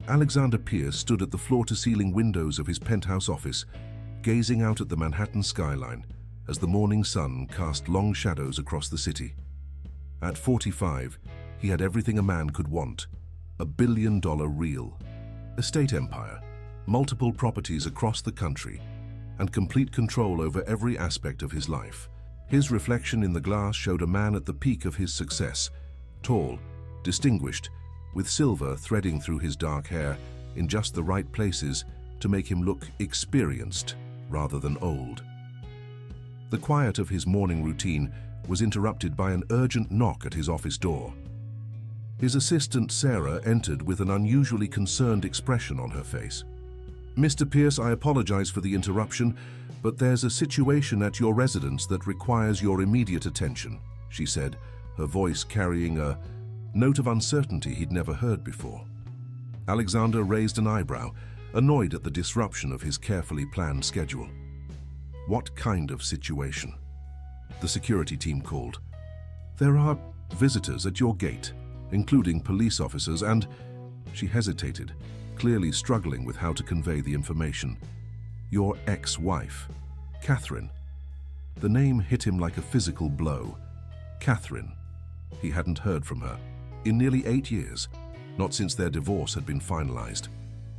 Alexander Pierce stood at the floor-to-ceiling windows of his penthouse office, gazing out at the Manhattan skyline as the morning sun cast long shadows across the city. At 45, he had everything a man could want: $1 billion real estate empire, multiple properties across the country, and complete control over every aspect of his life. His reflection in the glass showed a man at the peak of his success, tall, distinguished, with silver threading through his dark hair in just the right places to make him look experienced rather than old. The quiet of his morning routine was interrupted by an urgent knock at his office door. His assistant Sarah entered with an unusually concerned expression on her face. "Mr. Pierce, I apologize for the interruption, but there's a situation at your residence that requires your immediate attention," she said, her voice carrying a note of uncertainty he'd never heard before. Alexander raised an eyebrow, annoyed at the disruption of his carefully planned schedule. What kind of situation? The security team called. "There are visitors at your gate, including police officers and—" She hesitated, clearly struggling with how to convey the information. "Your ex-wife, Catherine." The name hit him like a physical blow. Catherine. He hadn't heard from her in nearly 8 years, not since their divorce had been finalized.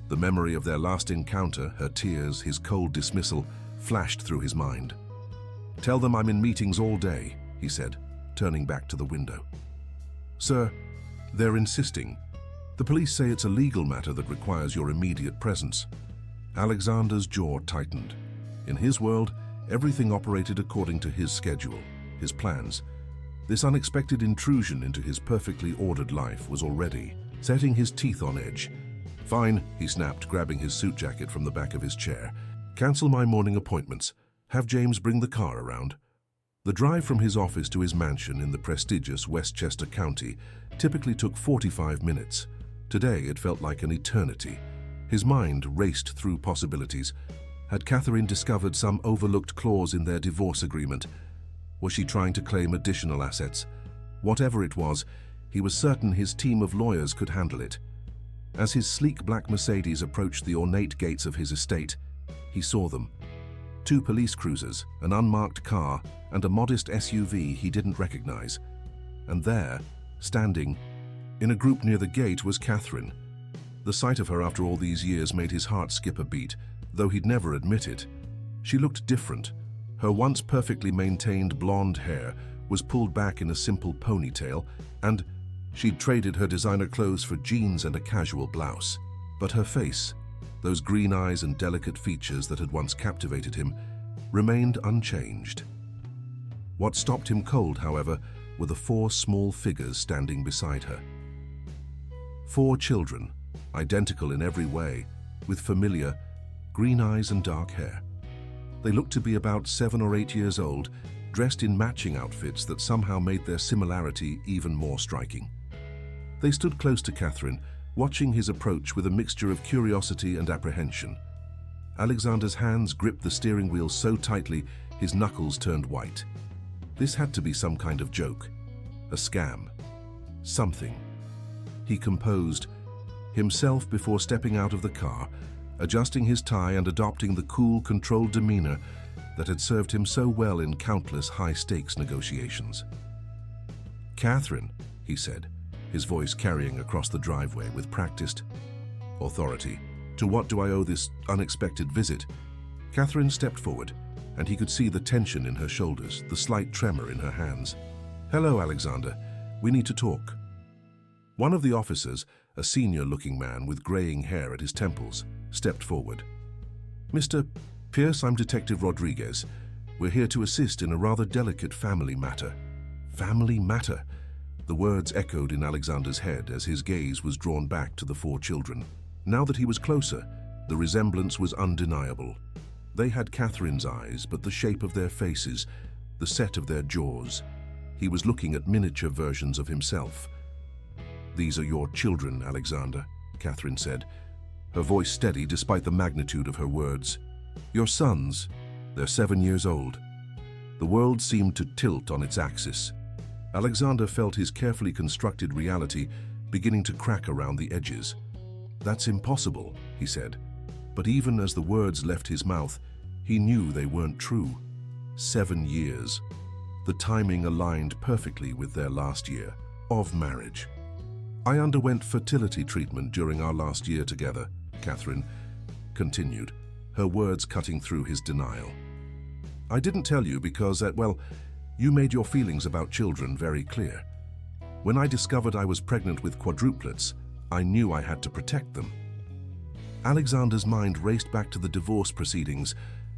The memory of their last encounter, her tears, his cold dismissal, flashed through his mind. "Tell them I'm in meetings all day," he said, turning back to the window. "Sir, they're insisting. The police say it's a legal matter that requires your immediate presence." Alexander's jaw tightened. In his world, everything operated according to his schedule, his plans. This unexpected intrusion into his perfectly ordered life was already setting his teeth on edge. "Fine," he snapped, grabbing his suit jacket from the back of his chair. "Cancel my morning appointments. Have James bring the car around." The drive from his office to his mansion in the prestigious Westchester County typically took 45 minutes. Today it felt like an eternity. His mind raced through possibilities. Had Catherine discovered some overlooked clause in their divorce agreement? Was she trying to claim additional assets? Whatever it was, he was certain his team of lawyers could handle it. As his sleek black Mercedes approached the ornate gates of his estate, he saw them. 2 police cruisers, an unmarked car, and a modest SUV he didn't recognize. And there, standing, in a group near the gate, was Catherine. The sight of her after all these years made his heart skip a beat, though he'd never admit it. She looked different. Her once perfectly maintained blonde hair was pulled back in a simple ponytail, and she'd traded her designer clothes for jeans and a casual blouse. But her face, those green eyes and delicate features that had once captivated him, remained unchanged. What stopped him cold, however, were the 4 small figures standing beside her. 4 children, identical in every way, with familiar, green eyes and dark hair. They looked to be about 7 or 8 years old, dressed in matching outfits that somehow made their similarity even more striking. They stood close to Catherine, watching his approach with a mixture of curiosity and apprehension. Alexander's hands gripped the steering wheel so tightly his knuckles turned white. This had to be some kind of joke, a scam, something. He composed himself before stepping out of the car, adjusting his tie and adopting the cool, controlled demeanor that had served him so well in countless high-stakes negotiations. "Catherine," he said, his voice carrying across the driveway with practiced authority. "To what do I owe this unexpected visit?" Catherine stepped forward, and he could see the tension in her shoulders, the slight tremor in her hands. "Hello, Alexander. We need to talk." One of the officers, a senior-looking man with graying hair at his temples, stepped forward. "Mr. Pierce, I'm Detective Rodriguez. We're here to assist in a rather delicate family matter." Family matter? The words echoed in Alexander's head as his gaze was drawn back to the 4 children. Now that he was closer, the resemblance was undeniable. They had Catherine's eyes, but the shape of their faces, the set of their jaws. He was looking at miniature versions of himself. "These are your children, Alexander," Catherine said, her voice steady despite the magnitude of her words. "Your sons, they're 7 years old." The world seemed to tilt on its axis. Alexander felt his carefully constructed reality beginning to crack around the edges. "That's impossible," he said. But even as the words left his mouth, he knew they weren't true. 7 years. The timing aligned perfectly with their last year of marriage. "I underwent fertility treatment during our last year together," Catherine continued, her words cutting through his denial. "I didn't tell you because, well, you made your feelings about children very clear. When I discovered I was pregnant with quadruplets, I knew I had to protect them." Alexander's mind raced back to the divorce proceedings,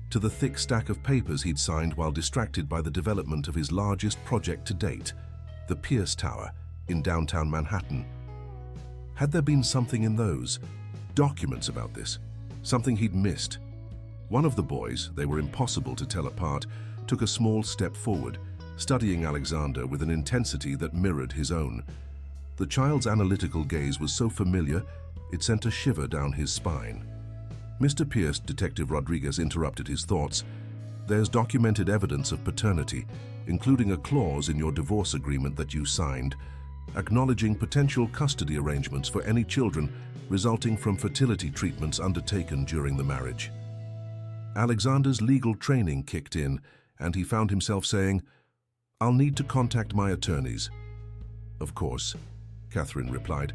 to the thick stack of papers he'd signed while distracted by the development of his largest project to date, the Pierce Tower in downtown Manhattan. Had there been something in those documents about this, something he'd missed? One of the boys, they were impossible to tell apart, took a small step forward, studying Alexander with an intensity that mirrored his own. The child's analytical gaze was so familiar, it sent a shiver down his spine. "Mr. Pierce," Detective Rodriguez interrupted his thoughts, "there's documented evidence of paternity, including a clause in your divorce agreement that you signed, acknowledging potential custody arrangements for any children resulting from fertility treatments undertaken during the marriage." Alexander's legal training kicked in, and he found himself saying, "I'll need to contact my attorneys." "Of course," Catherine replied,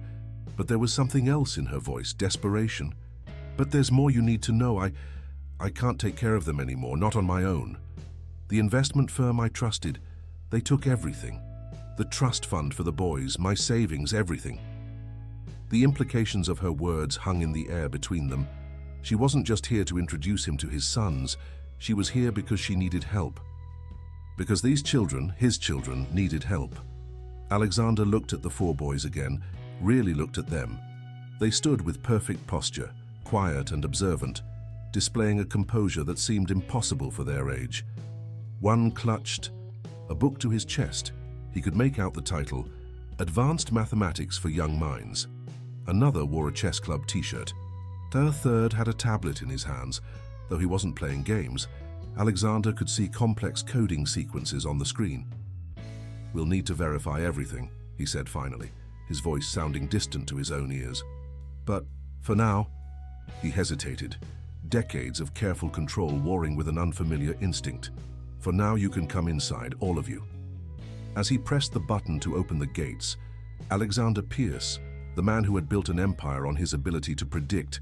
but there was something else in her voice, desperation. "But there's more you need to know. I can't take care of them anymore, not on my own. The investment firm I trusted, they took everything. The trust fund for the boys, my savings, everything." The implications of her words hung in the air between them. She wasn't just here to introduce him to his sons, she was here because she needed help. Because these children, his children, needed help. Alexander looked at the 4 boys again, really looked at them. They stood with perfect posture, quiet and observant, displaying a composure that seemed impossible for their age. One clutched a book to his chest. He could make out the title, "Advanced Mathematics for Young Minds." Another wore a chess club t-shirt. The third had a tablet in his hands. Though he wasn't playing games, Alexander could see complex coding sequences on the screen. "We'll need to verify everything," he said finally, his voice sounding distant to his own ears. "But for now," he hesitated, decades of careful control warring with an unfamiliar instinct. "For now you can come inside, all of you." As he pressed the button to open the gates, Alexander Pierce, the man who had built an empire on his ability to predict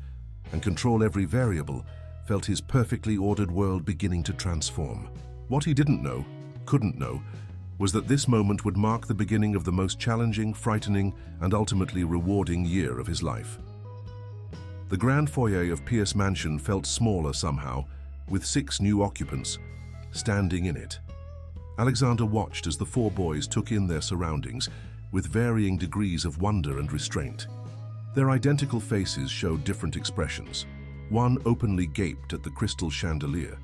and control every variable, felt his perfectly ordered world beginning to transform. What he didn't know, couldn't know, was that this moment would mark the beginning of the most challenging, frightening, and ultimately rewarding year of his life. The grand foyer of Pierce Mansion felt smaller somehow, with 6 new occupants standing in it. Alexander watched as the 4 boys took in their surroundings with varying degrees of wonder and restraint. Their identical faces showed different expressions. One openly gaped at the crystal chandelier.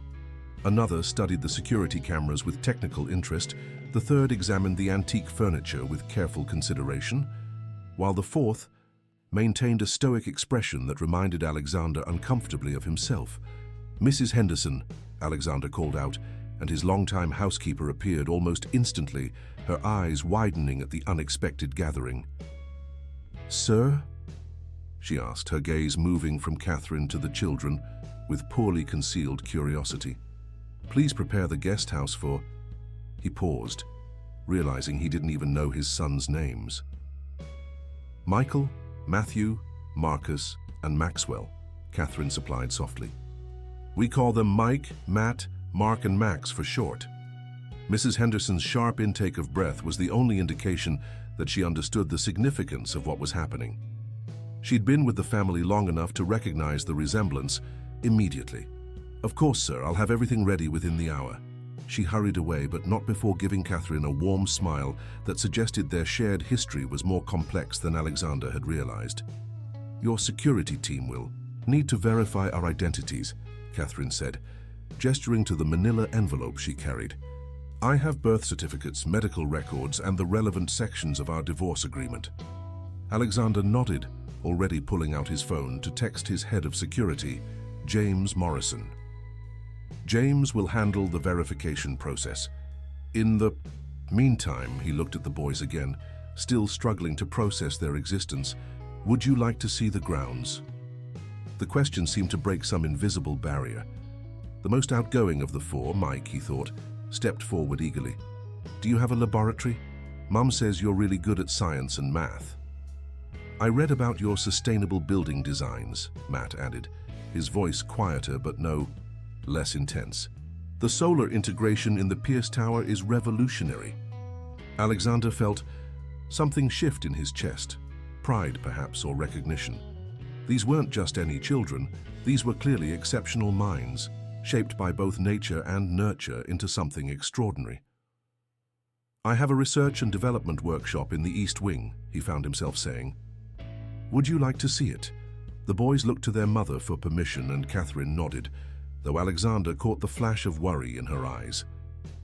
Another studied the security cameras with technical interest. The third examined the antique furniture with careful consideration, while the 4th maintained a stoic expression that reminded Alexander uncomfortably of himself. "Mrs. Henderson," Alexander called out, and his longtime housekeeper appeared almost instantly, her eyes widening at the unexpected gathering. "Sir?" she asked, her gaze moving from Catherine to the children with poorly concealed curiosity. "Please prepare the guest house for—" He paused, realizing he didn't even know his sons' names. "Michael, Matthew, Marcus, and Maxwell," Catherine supplied softly. "We call them Mike, Matt, Mark, and Max for short." Mrs. Henderson's sharp intake of breath was the only indication that she understood the significance of what was happening. She'd been with the family long enough to recognize the resemblance immediately. "Of course, sir, I'll have everything ready within the hour." She hurried away, but not before giving Catherine a warm smile that suggested their shared history was more complex than Alexander had realized. "Your security team will need to verify our identities," Catherine said, gesturing to the manila envelope she carried. "I have birth certificates, medical records, and the relevant sections of our divorce agreement." Alexander nodded, already pulling out his phone to text his head of security, James Morrison. "James will handle the verification process. In the meantime," he looked at the boys again, still struggling to process their existence, "Would you like to see the grounds?" The question seemed to break some invisible barrier. The most outgoing of the four, Mike, he thought, stepped forward eagerly. "Do you have a laboratory? Mum says you're really good at science and math." "I read about your sustainable building designs," Matt added, his voice quieter but no less intense. "The solar integration in the Pierce Tower is revolutionary." Alexander felt something shift in his chest, pride perhaps, or recognition. These weren't just any children, these were clearly exceptional minds, shaped by both nature and nurture into something extraordinary. "I have a research and development workshop in the East Wing," he found himself saying. "Would you like to see it?" The boys looked to their mother for permission, and Catherine nodded, though Alexander caught the flash of worry in her eyes.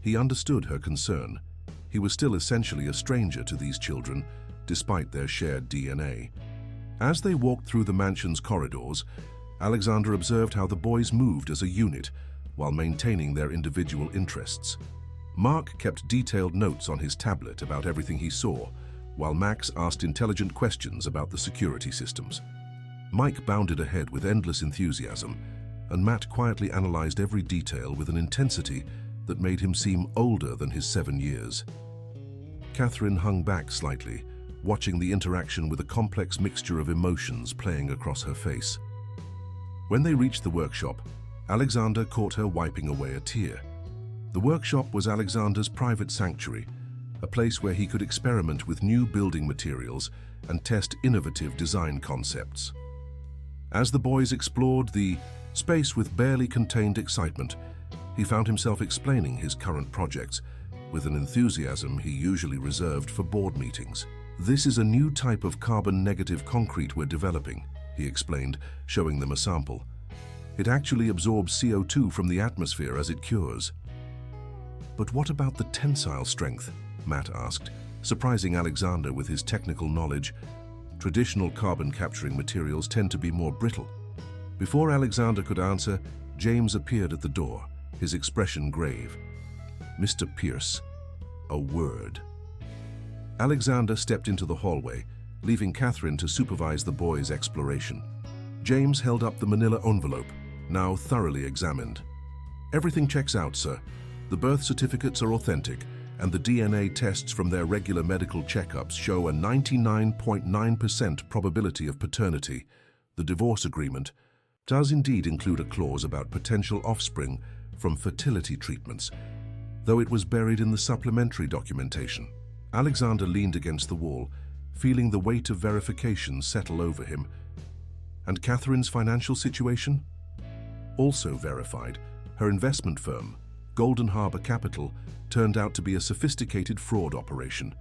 He understood her concern. He was still essentially a stranger to these children, despite their shared DNA. As they walked through the mansion's corridors, Alexander observed how the boys moved as a unit while maintaining their individual interests. Mark kept detailed notes on his tablet about everything he saw, while Max asked intelligent questions about the security systems. Mike bounded ahead with endless enthusiasm, and Matt quietly analyzed every detail with an intensity that made him seem older than his 7 years. Catherine hung back slightly, watching the interaction with a complex mixture of emotions playing across her face. When they reached the workshop, Alexander caught her wiping away a tear. The workshop was Alexander's private sanctuary, a place where he could experiment with new building materials and test innovative design concepts. As the boys explored the space with barely contained excitement, he found himself explaining his current projects with an enthusiasm he usually reserved for board meetings. "This is a new type of carbon-negative concrete we're developing," he explained, showing them a sample. "It actually absorbs CO2 from the atmosphere as it cures." "But what about the tensile strength?" Matt asked, surprising Alexander with his technical knowledge. Traditional carbon-capturing materials tend to be more brittle. Before Alexander could answer, James appeared at the door, his expression grave. "Mr. Pierce, a word." Alexander stepped into the hallway, leaving Catherine to supervise the boys' exploration. James held up the manila envelope, now thoroughly examined. "Everything checks out, sir. The birth certificates are authentic, and the DNA tests from their regular medical checkups show a 99.9% probability of paternity. The divorce agreement does indeed include a clause about potential offspring from fertility treatments, though it was buried in the supplementary documentation." Alexander leaned against the wall, feeling the weight of verification settle over him. And Catherine's financial situation? Also verified, her investment firm, Golden Harbor Capital, turned out to be a sophisticated fraud operation.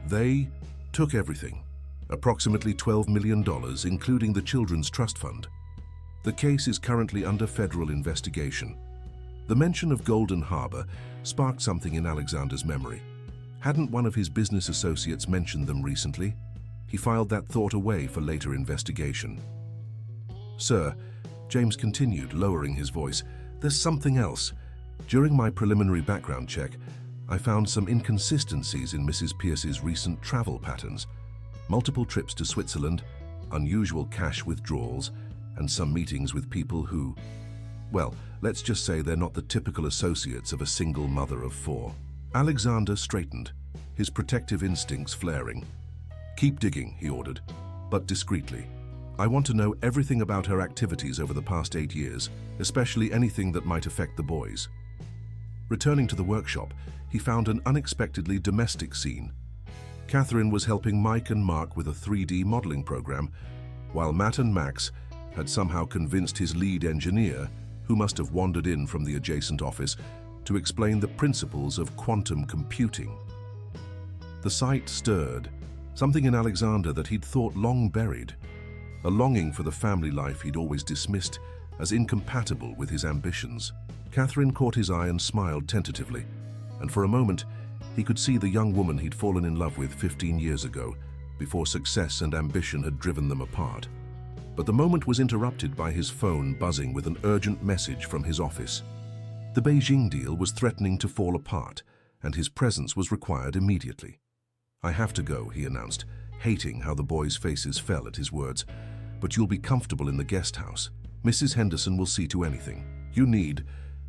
They took everything, approximately $12 million, including the Children's Trust Fund. The case is currently under federal investigation. The mention of Golden Harbor sparked something in Alexander's memory. Hadn't one of his business associates mentioned them recently? He filed that thought away for later investigation. "Sir," James continued, lowering his voice, "there's something else. During my preliminary background check, I found some inconsistencies in Mrs. Pierce's recent travel patterns. Multiple trips to Switzerland, unusual cash withdrawals, and some meetings with people who, well, let's just say they're not the typical associates of a single mother of 4. Alexander straightened, his protective instincts flaring. "Keep digging," he ordered, but discreetly. "I want to know everything about her activities over the past 8 years, especially anything that might affect the boys." Returning to the workshop, he found an unexpectedly domestic scene. Catherine was helping Mike and Mark with a 3D modeling program, while Matt and Max had somehow convinced his lead engineer, who must have wandered in from the adjacent office, to explain the principles of quantum computing. The sight stirred something in Alexander that he'd thought long buried, a longing for the family life he'd always dismissed as incompatible with his ambitions. Catherine caught his eye and smiled tentatively, and for a moment he could see the young woman he'd fallen in love with 15 years ago, before success and ambition had driven them apart. But the moment was interrupted by his phone buzzing with an urgent message from his office. The Beijing deal was threatening to fall apart, and his presence was required immediately. "I have to go," he announced, hating how the boys' faces fell at his words. "But you'll be comfortable in the guest house. Mrs. Henderson will see to anything you need,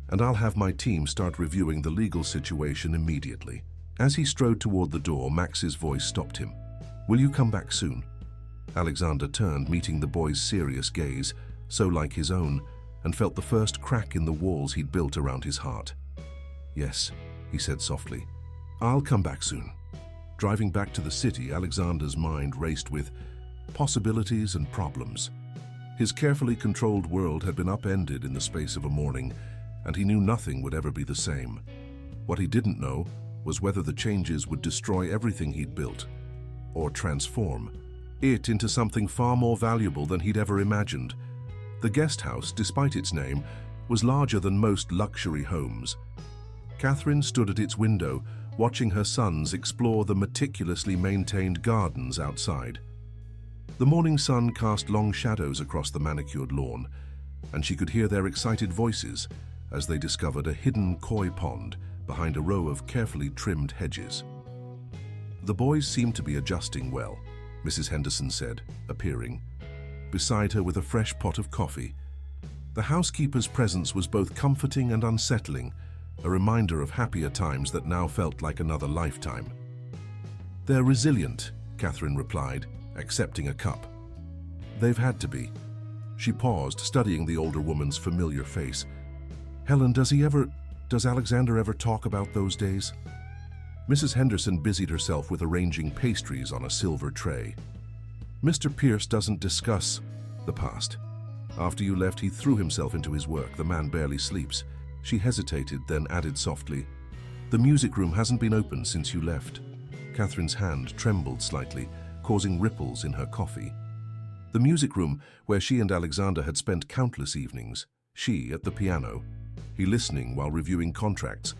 and I'll have my team start reviewing the legal situation immediately." As he strode toward the door, Max's voice stopped him. "Will you come back soon?" Alexander turned, meeting the boy's serious gaze, so like his own, and felt the first crack in the walls he'd built around his heart. "Yes," he said softly. "I'll come back soon." Driving back to the city, Alexander's mind raced with possibilities and problems. His carefully controlled world had been upended in the space of a morning, and he knew nothing would ever be the same. What he didn't know was whether the changes would destroy everything he'd built, or transform it into something far more valuable than he'd ever imagined. The guest house, despite its name, was larger than most luxury homes. Catherine stood at its window, watching her sons explore the meticulously maintained gardens outside. The morning sun cast long shadows across the manicured lawn, and she could hear their excited voices as they discovered a hidden koi pond behind a row of carefully trimmed hedges. "The boys seem to be adjusting well," Mrs. Henderson said, appearing beside her with a fresh pot of coffee. The housekeeper's presence was both comforting and unsettling, a reminder of happier times that now felt like another lifetime. "They're resilient," Catherine replied, accepting a cup. "They've had to be." She paused, studying the older woman's familiar face. "Helen, does Alexander ever talk about those days?" Mrs. Henderson busied herself with arranging pastries on a silver tray. "Mr. Pierce doesn't discuss the past. After you left, he threw himself into his work. The man barely sleeps." She hesitated, then added softly, "The music room hasn't been opened since you left." Catherine's hand trembled slightly, causing ripples in her coffee. The music room, where she and Alexander had spent countless evenings, she at the piano, he listening while reviewing contracts,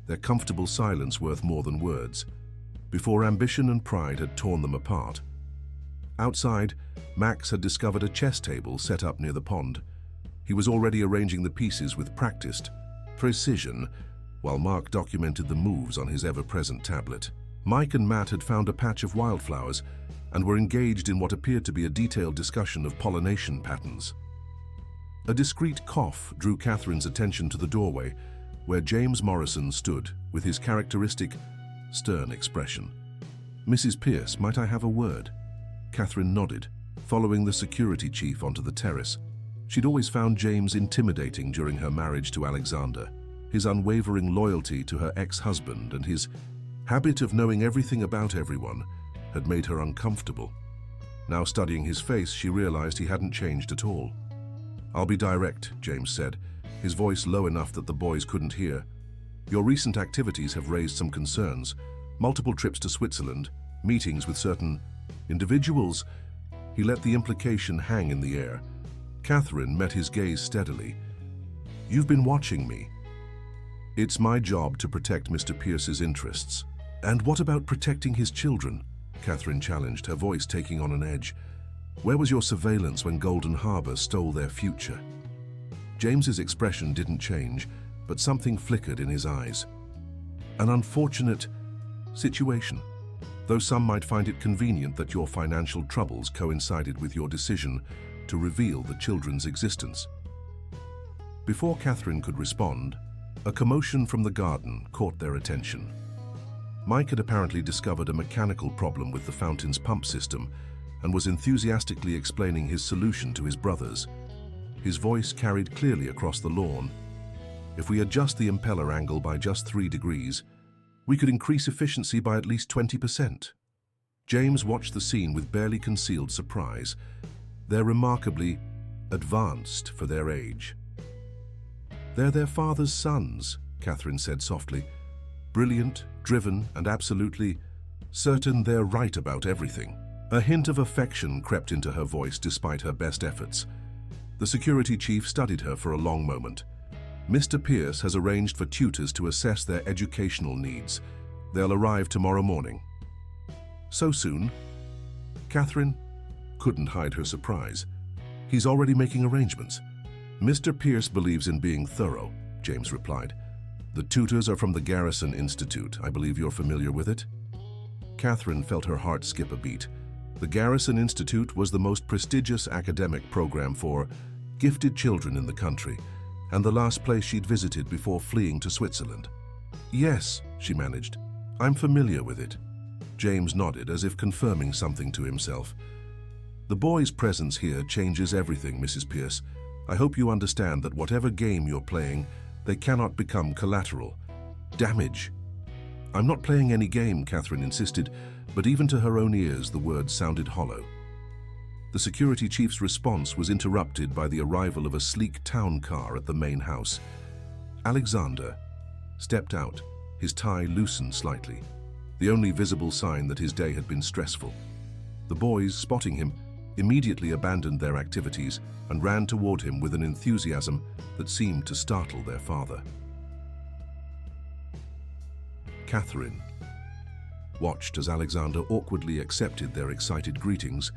their comfortable silence worth more than words, before ambition and pride had torn them apart. Outside, Max had discovered a chess table set up near the pond. He was already arranging the pieces with practiced precision, while Mark documented the moves on his ever-present tablet. Mike and Matt had found a patch of wildflowers and were engaged in what appeared to be a detailed discussion of pollination patterns. A discreet cough drew Catherine's attention to the doorway, where James Morrison stood with his characteristic, stern expression. "Mrs. Pierce, might I have a word?" Catherine nodded, following the security chief onto the terrace. She'd always found James intimidating during her marriage to Alexander. His unwavering loyalty to her ex-husband and his habit of knowing everything about everyone had made her uncomfortable. Now studying his face, she realized he hadn't changed at all. "I'll be direct," James said, his voice low enough that the boys couldn't hear. "Your recent activities have raised some concerns. Multiple trips to Switzerland, meetings with certain individuals." He let the implication hang in the air. Catherine met his gaze steadily. "You've been watching me." "It's my job to protect Mr. Pierce's interests." "And what about protecting his children?" Catherine challenged, her voice taking on an edge. "Where was your surveillance when Golden Harbor stole their future?" James's expression didn't change, but something flickered in his eyes. "An unfortunate situation. Though some might find it convenient that your financial troubles coincided with your decision to reveal the children's existence." Before Catherine could respond, a commotion from the garden caught their attention. Mike had apparently discovered a mechanical problem with the fountain's pump system and was enthusiastically explaining his solution to his brothers. His voice carried clearly across the lawn. "If we adjust the impeller angle by just 3 degrees, we could increase efficiency by at least 20%. James watched the scene with barely concealed surprise. They're remarkably advanced for their age. "They're their father's sons," Catherine said softly. "Brilliant, driven, and absolutely certain they're right about everything." A hint of affection crept into her voice despite her best efforts. The security chief studied her for a long moment. "Mr. Pierce has arranged for tutors to assess their educational needs. They'll arrive tomorrow morning." "So soon?" Catherine couldn't hide her surprise. "He's already making arrangements." "Mr. Pierce believes in being thorough," James replied. "The tutors are from the Garrison Institute. I believe you're familiar with it?" Catherine felt her heart skip a beat. The Garrison Institute was the most prestigious academic program for gifted children in the country, and the last place she'd visited before fleeing to Switzerland. "Yes," she managed. "I'm familiar with it." James nodded, as if confirming something to himself. "The boy's presence here changes everything, Mrs. Pierce. I hope you understand that whatever game you're playing, they cannot become collateral. Damage." "I'm not playing any game," Catherine insisted, but even to her own ears the words sounded hollow. The security chief's response was interrupted by the arrival of a sleek town car at the main house. Alexander stepped out, his tie loosened slightly, the only visible sign that his day had been stressful. The boys, spotting him, immediately abandoned their activities and ran toward him with an enthusiasm that seemed to startle their father. Catherine watched as Alexander awkwardly accepted their excited greetings,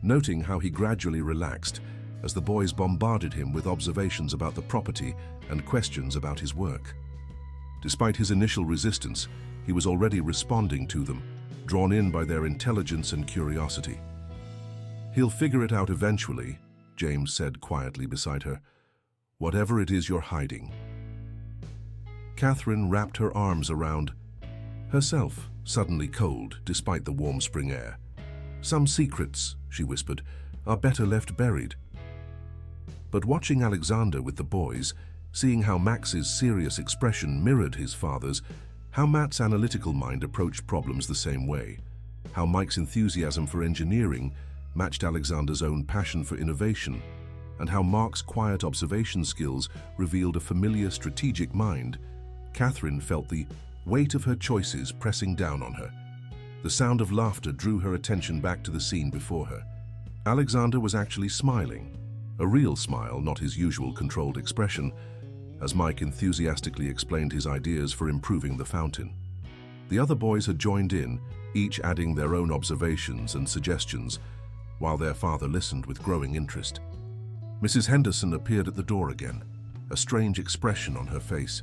noting how he gradually relaxed as the boys bombarded him with observations about the property and questions about his work. Despite his initial resistance, he was already responding to them, drawn in by their intelligence and curiosity. "He'll figure it out eventually," James said quietly beside her. "Whatever it is you're hiding." Catherine wrapped her arms around herself, suddenly cold despite the warm spring air. "Some secrets," she whispered, "are better left buried." But watching Alexander with the boys, seeing how Max's serious expression mirrored his father's, how Matt's analytical mind approached problems the same way, how Mike's enthusiasm for engineering matched Alexander's own passion for innovation, and how Mark's quiet observation skills revealed a familiar strategic mind, Catherine felt the weight of her choices pressing down on her. The sound of laughter drew her attention back to the scene before her. Alexander was actually smiling, a real smile, not his usual controlled expression, as Mike enthusiastically explained his ideas for improving the fountain. The other boys had joined in, each adding their own observations and suggestions, while their father listened with growing interest. Mrs. Henderson appeared at the door again, a strange expression on her face.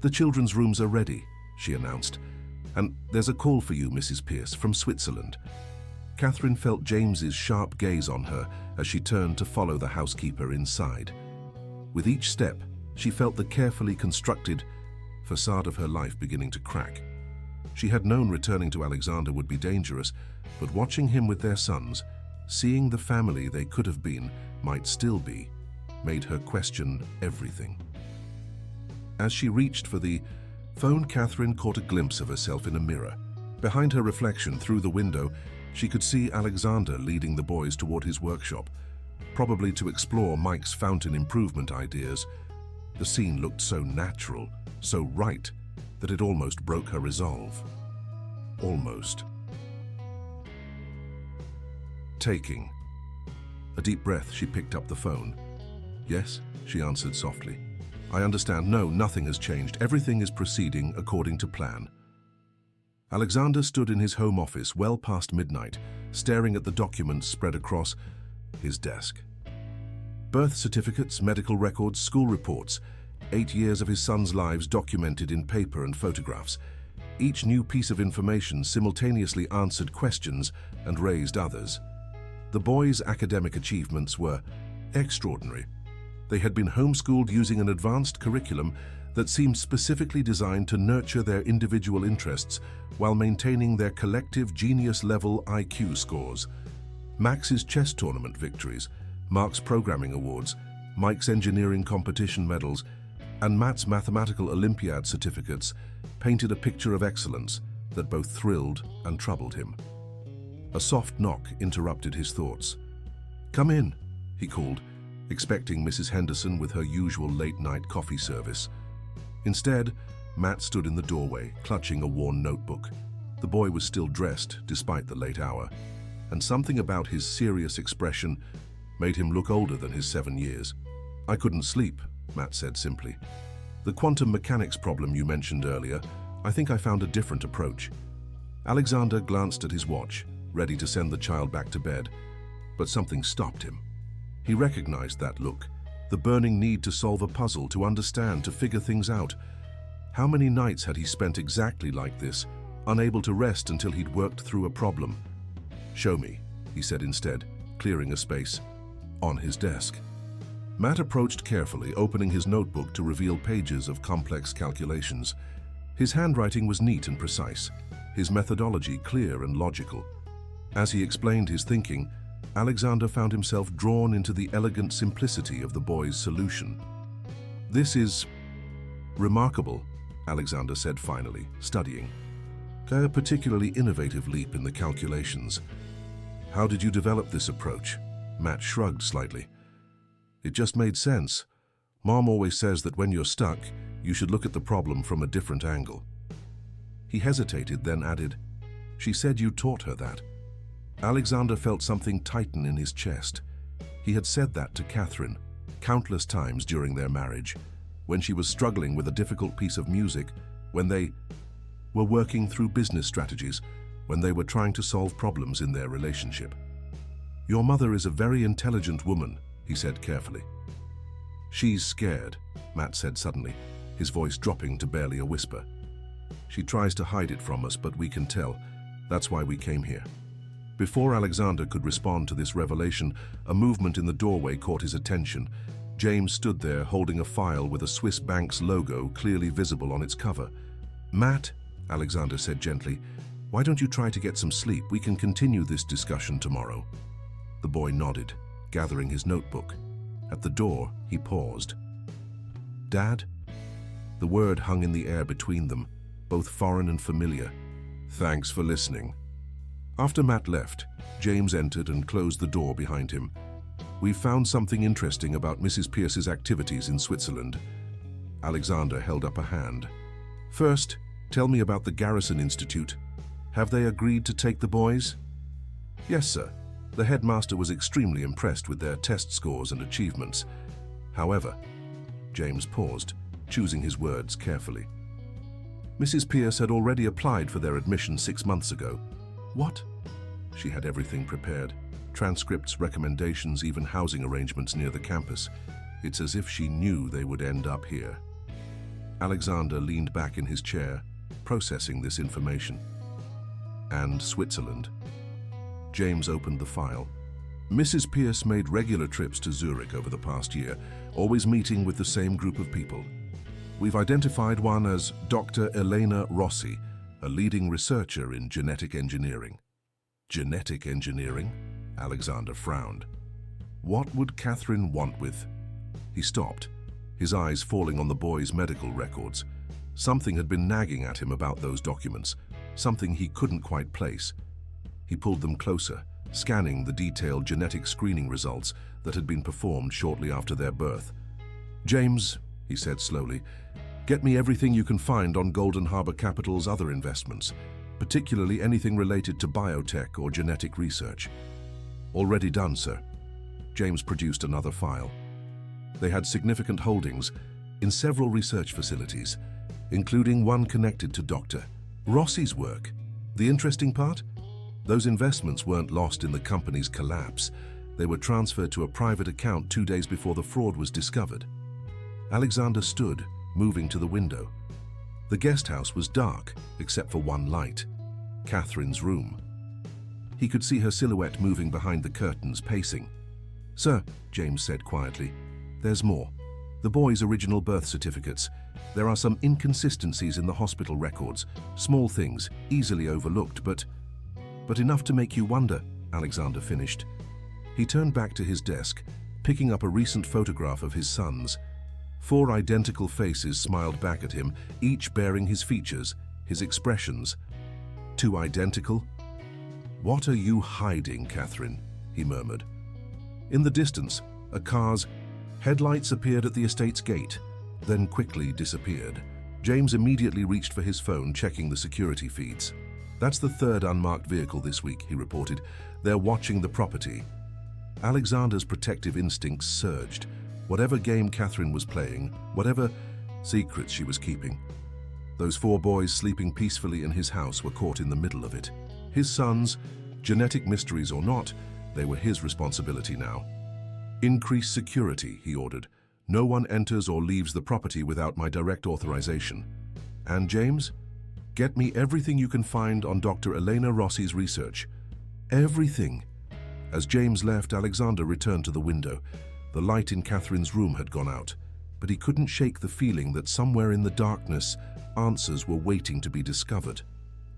"The children's rooms are ready," she announced, "and there's a call for you, Mrs. Pierce, from Switzerland." Catherine felt James's sharp gaze on her as she turned to follow the housekeeper inside. With each step, she felt the carefully constructed facade of her life beginning to crack. She had known returning to Alexander would be dangerous, but watching him with their sons, seeing the family they could have been, might still be, made her question everything. As she reached for the phone, Catherine caught a glimpse of herself in a mirror. Behind her reflection through the window, she could see Alexander leading the boys toward his workshop, probably to explore Mike's fountain improvement ideas. The scene looked so natural, so right, that it almost broke her resolve. Almost. Taking a deep breath, she picked up the phone. "Yes," she answered softly. "I understand. No, nothing has changed. Everything is proceeding according to plan." Alexander stood in his home office well past midnight, staring at the documents spread across his desk. Birth certificates, medical records, school reports, 8 years of his son's lives documented in paper and photographs. Each new piece of information simultaneously answered questions and raised others. The boys' academic achievements were extraordinary. They had been homeschooled using an advanced curriculum that seemed specifically designed to nurture their individual interests while maintaining their collective genius-level IQ scores. Max's chess tournament victories, Mark's programming awards, Mike's engineering competition medals, and Matt's mathematical Olympiad certificates painted a picture of excellence that both thrilled and troubled him. A soft knock interrupted his thoughts. "Come in," he called, expecting Mrs. Henderson with her usual late-night coffee service. Instead, Matt stood in the doorway, clutching a worn notebook. The boy was still dressed, despite the late hour, and something about his serious expression made him look older than his 7 years. "I couldn't sleep," Matt said simply. "The quantum mechanics problem you mentioned earlier, I think I found a different approach." Alexander glanced at his watch, ready to send the child back to bed, but something stopped him. He recognized that look, the burning need to solve a puzzle, to understand, to figure things out. How many nights had he spent exactly like this, unable to rest until he'd worked through a problem? "Show me," he said instead, clearing a space on his desk. Matt approached carefully, opening his notebook to reveal pages of complex calculations. His handwriting was neat and precise, his methodology clear and logical. As he explained his thinking, Alexander found himself drawn into the elegant simplicity of the boy's solution. "This is remarkable," Alexander said finally, studying. "A particularly innovative leap in the calculations. How did you develop this approach?" Matt shrugged slightly. "It just made sense. Mom always says that when you're stuck, you should look at the problem from a different angle." He hesitated, then added, "She said you taught her that." Alexander felt something tighten in his chest. He had said that to Catherine countless times during their marriage, when she was struggling with a difficult piece of music, when they were working through business strategies, when they were trying to solve problems in their relationship. "Your mother is a very intelligent woman," he said carefully. "She's scared," Matt said suddenly, his voice dropping to barely a whisper. "She tries to hide it from us, but we can tell. That's why we came here." Before Alexander could respond to this revelation, a movement in the doorway caught his attention. James stood there holding a file with a Swiss bank's logo clearly visible on its cover. "Matt," Alexander said gently, "why don't you try to get some sleep? We can continue this discussion tomorrow." The boy nodded, gathering his notebook. At the door, he paused. "Dad?" The word hung in the air between them, both foreign and familiar. "Thanks for listening." After Matt left, James entered and closed the door behind him. "We've found something interesting about Mrs. Pierce's activities in Switzerland." Alexander held up a hand. "First, tell me about the Garrison Institute. Have they agreed to take the boys?" "Yes, sir. The headmaster was extremely impressed with their test scores and achievements. However," James paused, choosing his words carefully. "Mrs. Pierce had already applied for their admission 6 months ago." "What?" She had everything prepared. Transcripts, recommendations, even housing arrangements near the campus. It's as if she knew they would end up here. Alexander leaned back in his chair, processing this information. "And Switzerland?" James opened the file. "Mrs. Pierce made regular trips to Zurich over the past year, always meeting with the same group of people. We've identified one as Dr. Elena Rossi, a leading researcher in genetic engineering." "Genetic engineering?" Alexander frowned. What would Catherine want with? He stopped, his eyes falling on the boy's medical records. Something had been nagging at him about those documents, something he couldn't quite place. He pulled them closer, scanning the detailed genetic screening results that had been performed shortly after their birth. "James," he said slowly, "get me everything you can find on Golden Harbor Capital's other investments, particularly anything related to biotech or genetic research." "Already done, sir." James produced another file. They had significant holdings in several research facilities, including one connected to Dr. Rossi's work. The interesting part? Those investments weren't lost in the company's collapse. They were transferred to a private account 2 days before the fraud was discovered. Alexander stood, moving to the window. The guest house was dark, except for one light, Catherine's room. He could see her silhouette moving behind the curtains, pacing. "Sir," James said quietly, "there's more. The boy's original birth certificates. There are some inconsistencies in the hospital records, small things, easily overlooked, but enough to make you wonder," Alexander finished. He turned back to his desk, picking up a recent photograph of his sons. 4 identical faces smiled back at him, each bearing his features, his expressions. 2 identical? "What are you hiding, Catherine?" he murmured. In the distance, a car's headlights appeared at the estate's gate, then quickly disappeared. James immediately reached for his phone, checking the security feeds. "That's the 3rd unmarked vehicle this week," he reported. "They're watching the property." Alexander's protective instincts surged. Whatever game Catherine was playing, whatever secrets she was keeping, those 4 boys sleeping peacefully in his house were caught in the middle of it. His sons, genetic mysteries or not, they were his responsibility now. "Increase security," he ordered. "No one enters or leaves the property without my direct authorization. And James, get me everything you can find on Dr. Elena Rossi's research. Everything. As James left, Alexander returned to the window. The light in Catherine's room had gone out, but he couldn't shake the feeling that somewhere in the darkness, answers were waiting to be discovered.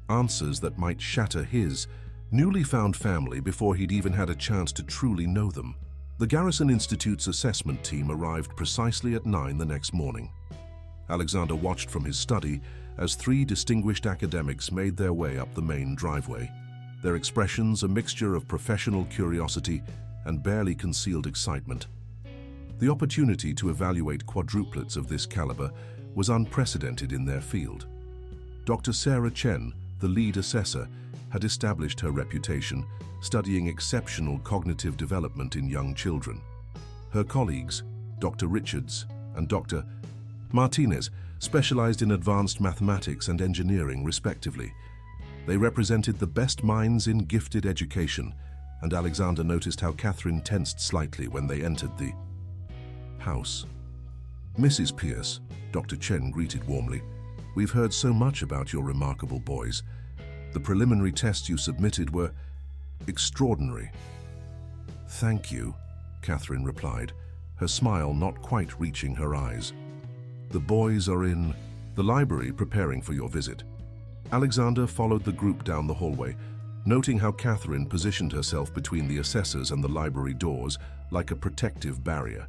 Answers that might shatter his newly found family before he'd even had a chance to truly know them. The Garrison Institute's assessment team arrived precisely at 9 the next morning. Alexander watched from his study as 3 distinguished academics made their way up the main driveway. Their expressions a mixture of professional curiosity and barely concealed excitement. The opportunity to evaluate quadruplets of this caliber was unprecedented in their field. Dr. Sarah Chen, the lead assessor, had established her reputation studying exceptional cognitive development in young children. Her colleagues, Dr. Richards and Dr. Martinez, specialized in advanced mathematics and engineering, respectively. They represented the best minds in gifted education, and Alexander noticed how Catherine tensed slightly when they entered the house. "Mrs. Pierce," Dr. Chen greeted warmly, "we've heard so much about your remarkable boys. The preliminary tests you submitted were extraordinary." "Thank you," Catherine replied, her smile not quite reaching her eyes. "The boys are in the library preparing for your visit." Alexander followed the group down the hallway, noting how Catherine positioned herself between the assessors and the library doors like a protective barrier.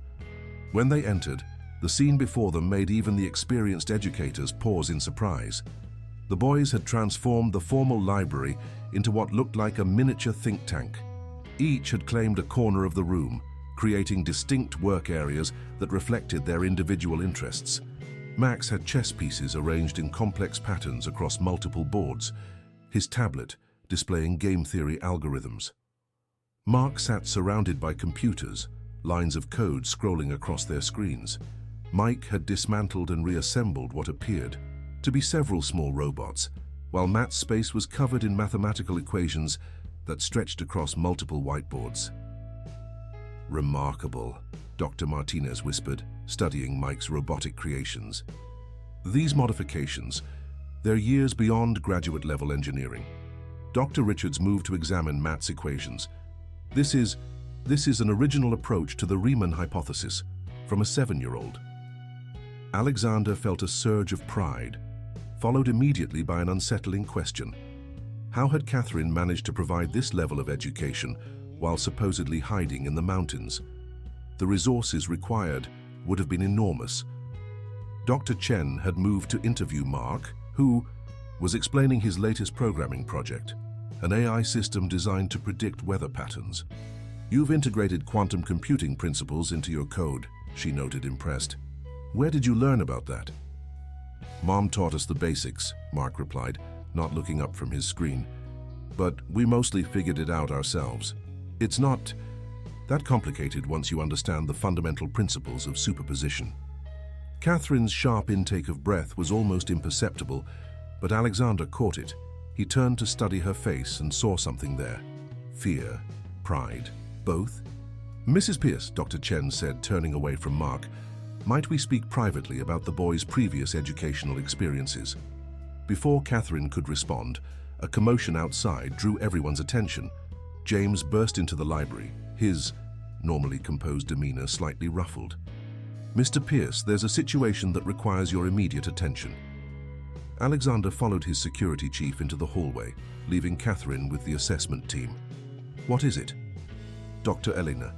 When they entered, the scene before them made even the experienced educators pause in surprise. The boys had transformed the formal library into what looked like a miniature think tank. Each had claimed a corner of the room, creating distinct work areas that reflected their individual interests. Max had chess pieces arranged in complex patterns across multiple boards, his tablet displaying game theory algorithms. Mark sat surrounded by computers, lines of code scrolling across their screens. Mike had dismantled and reassembled what appeared to be several small robots, while Matt's space was covered in mathematical equations that stretched across multiple whiteboards. "Remarkable," Dr. Martinez whispered, studying Mike's robotic creations. These modifications, they're years beyond graduate-level engineering. Dr. Richards moved to examine Matt's equations. This is an original approach to the Riemann hypothesis from a 7-year-old. Alexander felt a surge of pride, followed immediately by an unsettling question. How had Catherine managed to provide this level of education while supposedly hiding in the mountains? The resources required would have been enormous. Dr. Chen had moved to interview Mark, who was explaining his latest programming project, an AI system designed to predict weather patterns. "You've integrated quantum computing principles into your code," she noted, impressed. "Where did you learn about that?" "Mom taught us the basics," Mark replied, not looking up from his screen. "But we mostly figured it out ourselves. It's not that complicated once you understand the fundamental principles of superposition." Catherine's sharp intake of breath was almost imperceptible, but Alexander caught it. He turned to study her face and saw something there. Fear, pride, both? "Mrs. Pierce," Dr. Chen said, turning away from Mark, "might we speak privately about the boys' previous educational experiences?" Before Catherine could respond, a commotion outside drew everyone's attention. James burst into the library, his normally composed demeanor slightly ruffled. "Mr. Pierce, there's a situation that requires your immediate attention." Alexander followed his security chief into the hallway, leaving Catherine with the assessment team. "What is it?" "Dr. Elena."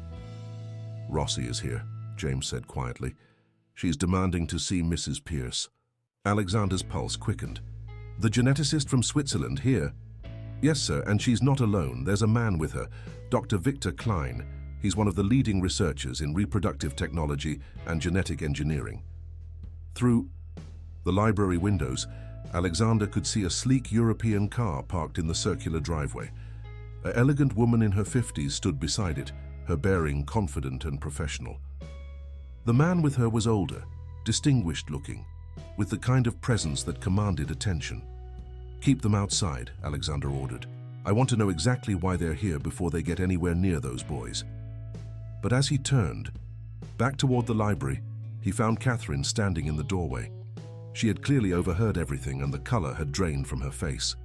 "Rossi is here," James said quietly. "She's demanding to see Mrs. Pierce." Alexander's pulse quickened. "The geneticist from Switzerland here?" "Yes, sir, and she's not alone. There's a man with her, Dr. Victor Klein. He's one of the leading researchers in reproductive technology and genetic engineering." Through the library windows, Alexander could see a sleek European car parked in the circular driveway. An elegant woman in her 50s stood beside it, her bearing confident and professional. The man with her was older, distinguished-looking, with the kind of presence that commanded attention. "Keep them outside," Alexander ordered. "I want to know exactly why they're here before they get anywhere near those boys." But as he turned back toward the library, he found Catherine standing in the doorway. She had clearly overheard everything, and the color had drained from her face.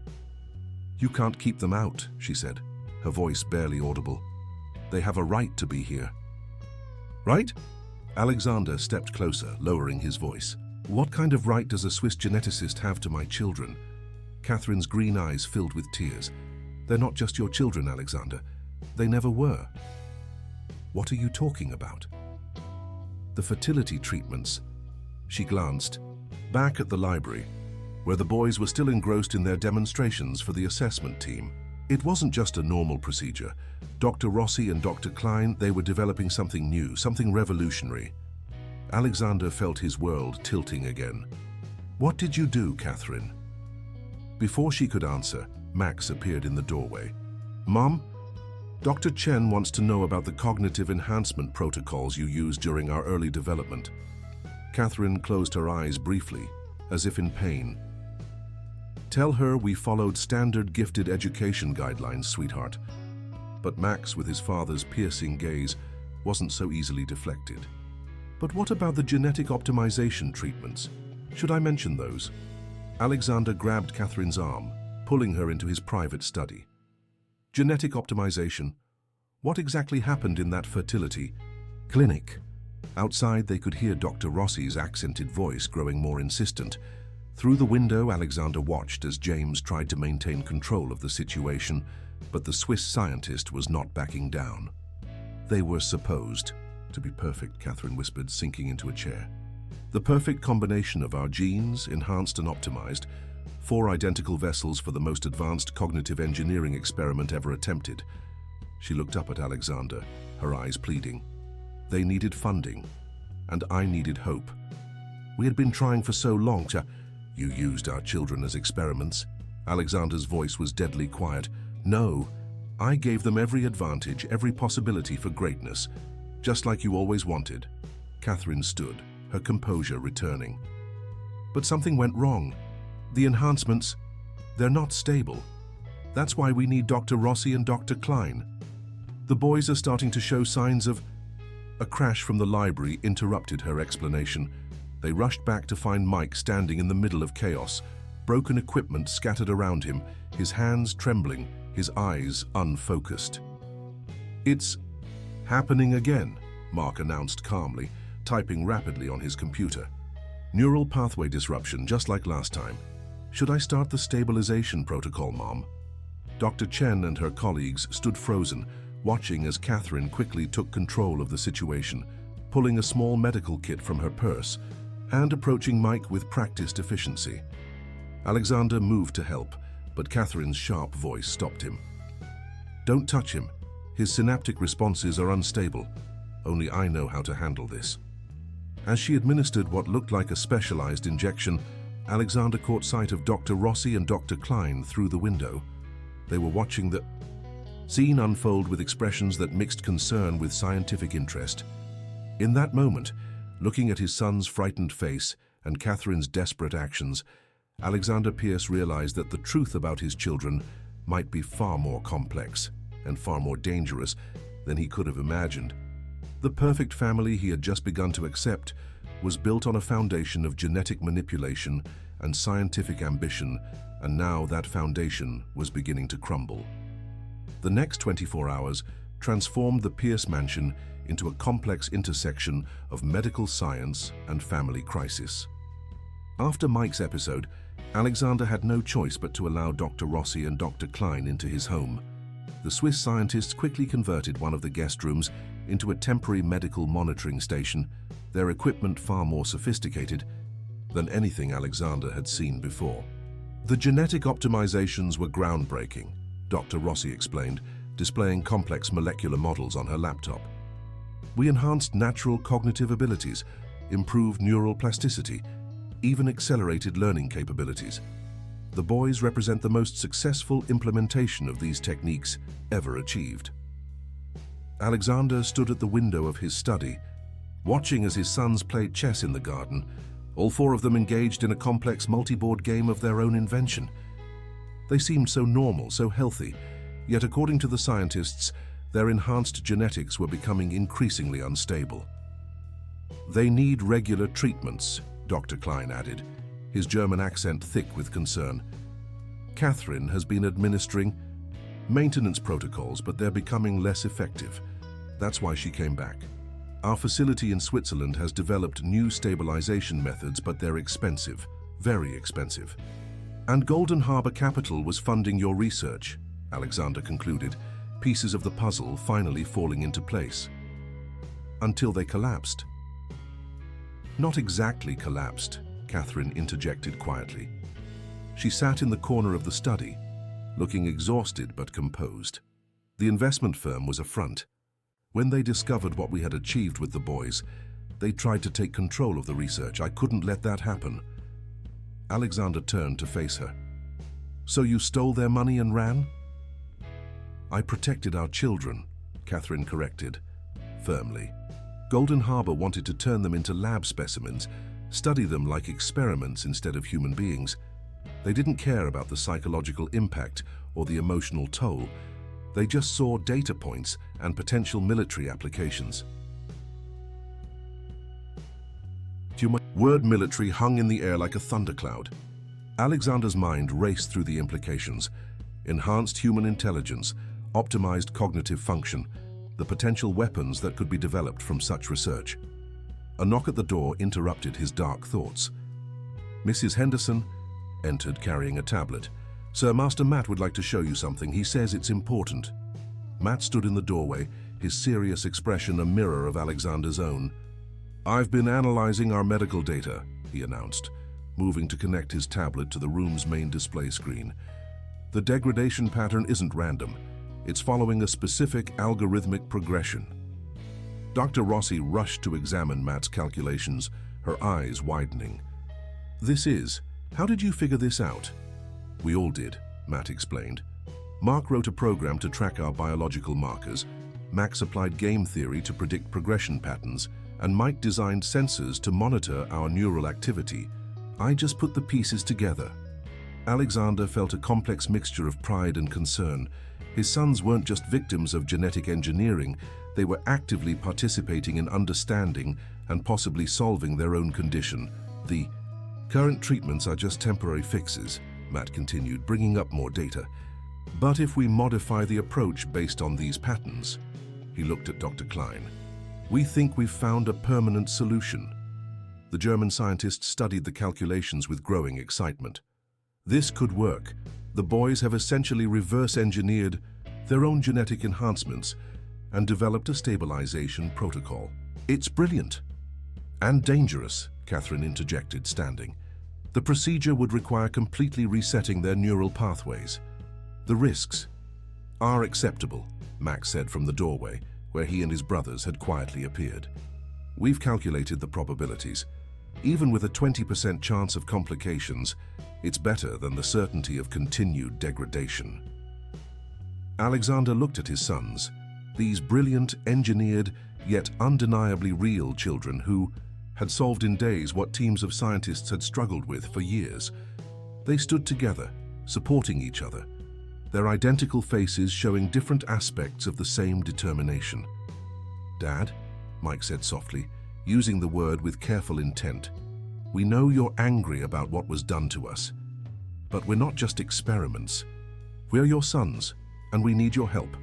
"You can't keep them out," she said, her voice barely audible. "They have a right to be here." "Right?" Alexander stepped closer, lowering his voice. "What kind of right does a Swiss geneticist have to my children?" Catherine's green eyes filled with tears. "They're not just your children, Alexander. They never were." "What are you talking about?" "The fertility treatments." She glanced back at the library, where the boys were still engrossed in their demonstrations for the assessment team. It wasn't just a normal procedure. Dr. Rossi and Dr. Klein, they were developing something new, something revolutionary. Alexander felt his world tilting again. "What did you do, Catherine?" Before she could answer, Max appeared in the doorway. "Mom, Dr. Chen wants to know about the cognitive enhancement protocols you used during our early development." Catherine closed her eyes briefly, as if in pain. "Tell her we followed standard gifted education guidelines, sweetheart." But Max, with his father's piercing gaze, wasn't so easily deflected. "But what about the genetic optimization treatments? Should I mention those?" Alexander grabbed Catherine's arm, pulling her into his private study. "Genetic optimization? What exactly happened in that fertility clinic?" Outside, they could hear Dr. Rossi's accented voice growing more insistent. Through the window, Alexander watched as James tried to maintain control of the situation, but the Swiss scientist was not backing down. "They were supposed to be perfect," Catherine whispered, sinking into a chair. "The perfect combination of our genes, enhanced and optimized, 4 identical vessels for the most advanced cognitive engineering experiment ever attempted." She looked up at Alexander, her eyes pleading. "They needed funding, and I needed hope. We had been trying for so long to—" "You used our children as experiments." Alexander's voice was deadly quiet. "No, I gave them every advantage, every possibility for greatness, just like you always wanted." Catherine stood, her composure returning. "But something went wrong. The enhancements, they're not stable. That's why we need Dr. Rossi and Dr. Klein. The boys are starting to show signs of—" A crash from the library interrupted her explanation. They rushed back to find Mike standing in the middle of chaos, broken equipment scattered around him, his hands trembling, his eyes unfocused. "It's happening again," Mark announced calmly, typing rapidly on his computer. "Neural pathway disruption, just like last time. Should I start the stabilization protocol, Mom?" Dr. Chen and her colleagues stood frozen, watching as Catherine quickly took control of the situation, pulling a small medical kit from her purse and approaching Mike with practiced efficiency. Alexander moved to help, but Catherine's sharp voice stopped him. "Don't touch him. His synaptic responses are unstable. Only I know how to handle this." As she administered what looked like a specialized injection, Alexander caught sight of Dr. Rossi and Dr. Klein through the window. They were watching the scene unfold with expressions that mixed concern with scientific interest. In that moment, looking at his son's frightened face and Catherine's desperate actions, Alexander Pierce realized that the truth about his children might be far more complex and far more dangerous than he could have imagined. The perfect family he had just begun to accept was built on a foundation of genetic manipulation and scientific ambition, and now that foundation was beginning to crumble. The next 24 hours transformed the Pierce mansion into a complex intersection of medical science and family crisis. After Mike's episode, Alexander had no choice but to allow Dr. Rossi and Dr. Klein into his home. The Swiss scientists quickly converted one of the guest rooms into a temporary medical monitoring station, their equipment far more sophisticated than anything Alexander had seen before. "The genetic optimizations were groundbreaking," Dr. Rossi explained, displaying complex molecular models on her laptop. "We enhanced natural cognitive abilities, improved neural plasticity, even accelerated learning capabilities. The boys represent the most successful implementation of these techniques ever achieved." Alexander stood at the window of his study, watching as his sons played chess in the garden, all 4 of them engaged in a complex multi-board game of their own invention. They seemed so normal, so healthy, yet according to the scientists, their enhanced genetics were becoming increasingly unstable. "They need regular treatments," Dr. Klein added, his German accent thick with concern. "Catherine has been administering—" Maintenance protocols, but they're becoming less effective. That's why she came back. Our facility in Switzerland has developed new stabilization methods, but they're expensive, very expensive. And Golden Harbor Capital was funding your research, Alexander concluded, pieces of the puzzle finally falling into place. Until they collapsed. Not exactly collapsed, Catherine interjected quietly. She sat in the corner of the study, looking exhausted but composed. The investment firm was a front. When they discovered what we had achieved with the boys, they tried to take control of the research. I couldn't let that happen. Alexander turned to face her. So you stole their money and ran? I protected our children, Catherine corrected, firmly. Golden Harbor wanted to turn them into lab specimens, study them like experiments instead of human beings. They didn't care about the psychological impact or the emotional toll. They just saw data points and potential military applications. Word military hung in the air like a thundercloud. Alexander's mind raced through the implications. Enhanced human intelligence, optimized cognitive function, the potential weapons that could be developed from such research. A knock at the door interrupted his dark thoughts. Mrs. Henderson entered carrying a tablet. Sir, Master Matt would like to show you something. He says it's important. Matt stood in the doorway, his serious expression a mirror of Alexander's own. I've been analyzing our medical data, he announced, moving to connect his tablet to the room's main display screen. The degradation pattern isn't random. It's following a specific algorithmic progression. Dr. Rossi rushed to examine Matt's calculations, her eyes widening. How did you figure this out? We all did, Matt explained. Mark wrote a program to track our biological markers, Max applied game theory to predict progression patterns, and Mike designed sensors to monitor our neural activity. I just put the pieces together. Alexander felt a complex mixture of pride and concern. His sons weren't just victims of genetic engineering, they were actively participating in understanding and possibly solving their own condition. The current treatments are just temporary fixes, Matt continued, bringing up more data. But if we modify the approach based on these patterns, he looked at Dr. Klein, we think we've found a permanent solution. The German scientists studied the calculations with growing excitement. This could work. The boys have essentially reverse-engineered their own genetic enhancements and developed a stabilization protocol. It's brilliant. And dangerous, Catherine interjected, standing. The procedure would require completely resetting their neural pathways. The risks are acceptable, Max said from the doorway, where he and his brothers had quietly appeared. We've calculated the probabilities. Even with a 20% chance of complications, it's better than the certainty of continued degradation. Alexander looked at his sons, these brilliant, engineered, yet undeniably real children who had solved in days what teams of scientists had struggled with for years. They stood together, supporting each other, their identical faces showing different aspects of the same determination. Dad, Mike said softly, using the word with careful intent, we know you're angry about what was done to us, but we're not just experiments. We're your sons, and we need your help.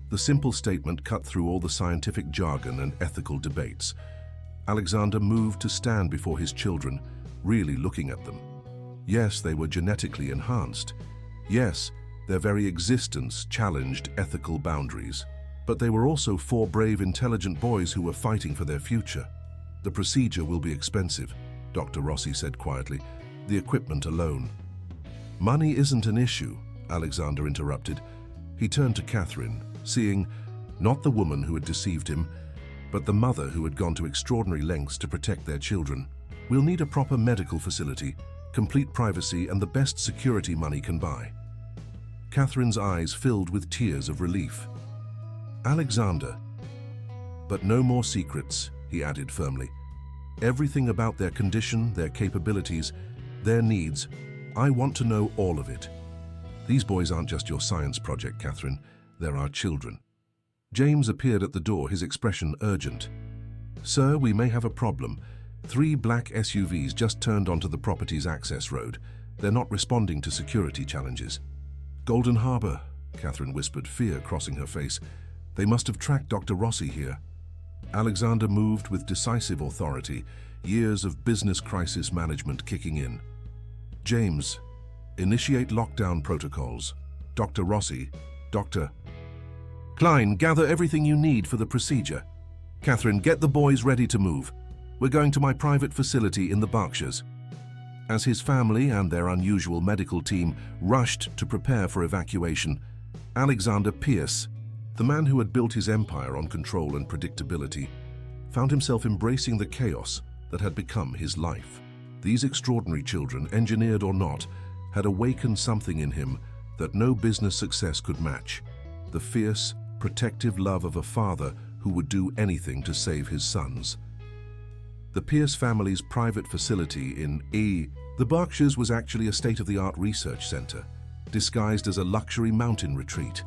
The simple statement cut through all the scientific jargon and ethical debates. Alexander moved to stand before his children, really looking at them. Yes, they were genetically enhanced. Yes, their very existence challenged ethical boundaries. But they were also 4 brave, intelligent boys who were fighting for their future. The procedure will be expensive, Dr. Rossi said quietly. The equipment alone. Money isn't an issue, Alexander interrupted. He turned to Catherine, seeing not the woman who had deceived him, but the mother who had gone to extraordinary lengths to protect their children. We'll need a proper medical facility, complete privacy, and the best security money can buy. Catherine's eyes filled with tears of relief. Alexander. But no more secrets, he added firmly. Everything about their condition, their capabilities, their needs, I want to know all of it. These boys aren't just your science project, Catherine. They're our children. James appeared at the door, his expression urgent. Sir, we may have a problem. 3 black SUVs just turned onto the property's access road. They're not responding to security challenges. Golden Harbor, Catherine whispered, fear crossing her face. They must have tracked Dr. Rossi here. Alexander moved with decisive authority, years of business crisis management kicking in. James, initiate lockdown protocols. Dr. Rossi, Dr. Klein, gather everything you need for the procedure. Catherine, get the boys ready to move. We're going to my private facility in the Berkshires. As his family and their unusual medical team rushed to prepare for evacuation, Alexander Pierce, the man who had built his empire on control and predictability, found himself embracing the chaos that had become his life. These extraordinary children, engineered or not, had awakened something in him that no business success could match: the fierce, protective love of a father who would do anything to save his sons. The Pierce family's private facility in the Berkshires was actually a state-of-the-art research center, disguised as a luxury mountain retreat.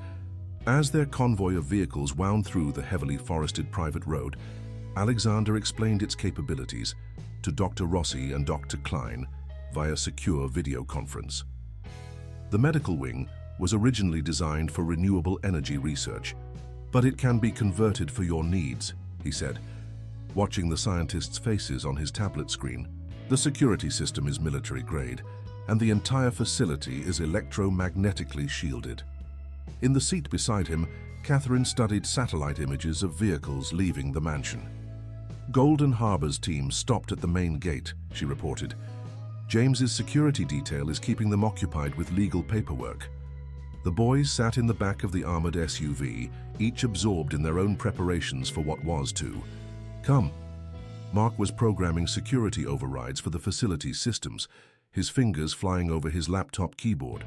As their convoy of vehicles wound through the heavily forested private road, Alexander explained its capabilities to Dr. Rossi and Dr. Klein via secure video conference. The medical wing was originally designed for renewable energy research, but it can be converted for your needs, he said, watching the scientists' faces on his tablet screen. The security system is military grade, and the entire facility is electromagnetically shielded. In the seat beside him, Catherine studied satellite images of vehicles leaving the mansion. Golden Harbor's team stopped at the main gate, she reported. James's security detail is keeping them occupied with legal paperwork. The boys sat in the back of the armored SUV, each absorbed in their own preparations for what was to come. Mark was programming security overrides for the facility's systems, his fingers flying over his laptop keyboard.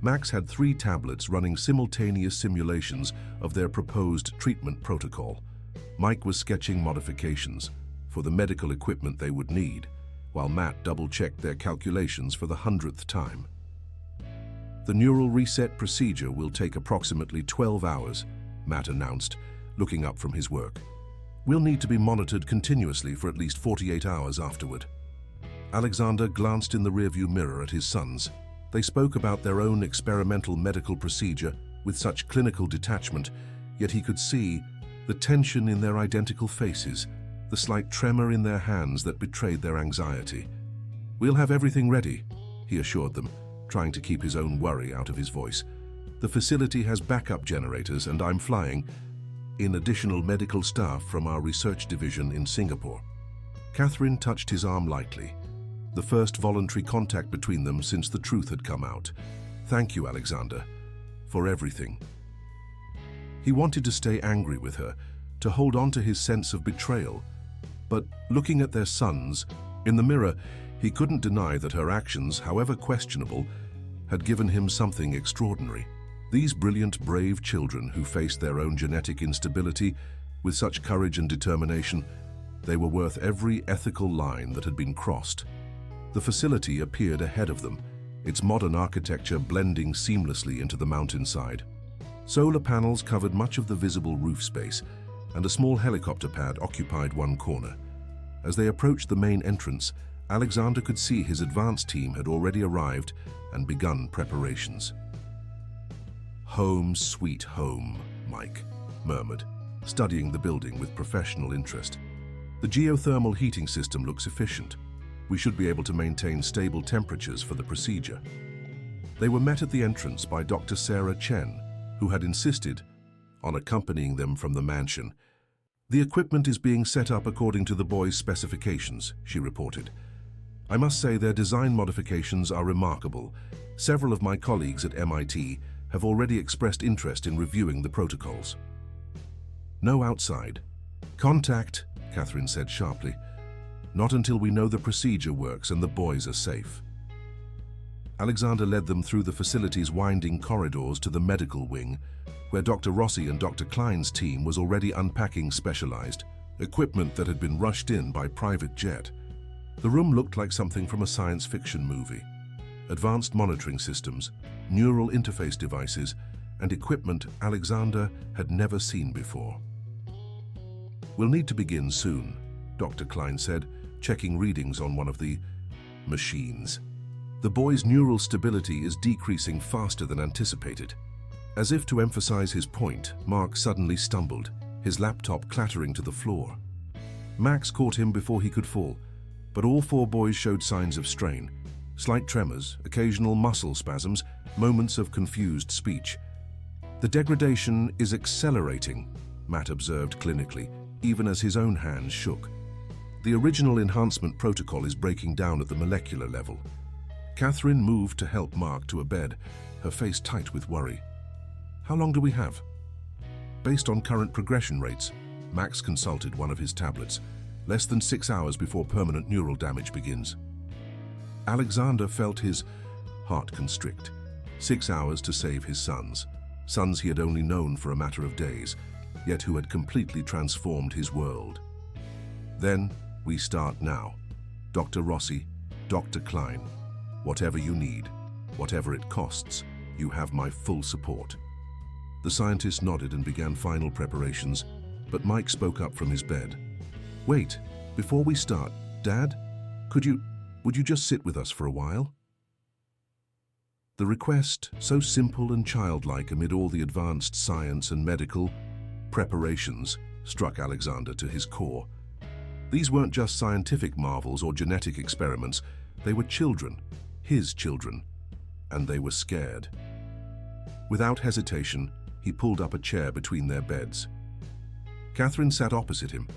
Max had 3 tablets running simultaneous simulations of their proposed treatment protocol. Mike was sketching modifications for the medical equipment they would need, while Matt double-checked their calculations for the 100th time. The neural reset procedure will take approximately 12 hours, Matt announced, looking up from his work. We'll need to be monitored continuously for at least 48 hours afterward. Alexander glanced in the rearview mirror at his sons. They spoke about their own experimental medical procedure with such clinical detachment, yet he could see the tension in their identical faces, the slight tremor in their hands that betrayed their anxiety. We'll have everything ready, he assured them, trying to keep his own worry out of his voice. The facility has backup generators, and I'm flying in additional medical staff from our research division in Singapore. Catherine touched his arm lightly, the first voluntary contact between them since the truth had come out. Thank you, Alexander, for everything. He wanted to stay angry with her, to hold on to his sense of betrayal. But looking at their sons, in the mirror, he couldn't deny that her actions, however questionable, had given him something extraordinary. These brilliant, brave children who faced their own genetic instability with such courage and determination, they were worth every ethical line that had been crossed. The facility appeared ahead of them, its modern architecture blending seamlessly into the mountainside. Solar panels covered much of the visible roof space, and a small helicopter pad occupied one corner. As they approached the main entrance, Alexander could see his advance team had already arrived and begun preparations. Home sweet home, Mike murmured, studying the building with professional interest. The geothermal heating system looks efficient. We should be able to maintain stable temperatures for the procedure. They were met at the entrance by Dr. Sarah Chen, who had insisted on accompanying them from the mansion. The equipment is being set up according to the boys' specifications, she reported. I must say their design modifications are remarkable. Several of my colleagues at MIT have already expressed interest in reviewing the protocols. No outside. Contact, Catherine said sharply. Not until we know the procedure works and the boys are safe. Alexander led them through the facility's winding corridors to the medical wing, where Dr. Rossi and Dr. Klein's team was already unpacking specialized equipment that had been rushed in by private jet. The room looked like something from a science fiction movie. Advanced monitoring systems, neural interface devices, and equipment Alexander had never seen before. We'll need to begin soon, Dr. Klein said, checking readings on one of the machines. The boy's neural stability is decreasing faster than anticipated. As if to emphasize his point, Mark suddenly stumbled, his laptop clattering to the floor. Max caught him before he could fall, but all four boys showed signs of strain. Slight tremors, occasional muscle spasms, moments of confused speech. "The degradation is accelerating," Matt observed clinically, even as his own hands shook. "The original enhancement protocol is breaking down at the molecular level." Catherine moved to help Mark to a bed, her face tight with worry. "How long do we have?" "Based on current progression rates," Max consulted one of his tablets, "less than 6 hours before permanent neural damage begins." Alexander felt his heart constrict. 6 hours to save his sons he had only known for a matter of days, yet who had completely transformed his world. "Then we start now. Dr. Rossi, Dr. Klein, whatever you need, whatever it costs, you have my full support." The scientist nodded and began final preparations, but Mike spoke up from his bed. "Wait, before we start, Dad, would you just sit with us for a while?" The request, so simple and childlike amid all the advanced science and medical preparations, struck Alexander to his core. These weren't just scientific marvels or genetic experiments, they were children, his children, and they were scared. Without hesitation, he pulled up a chair between their beds. Catherine sat opposite him,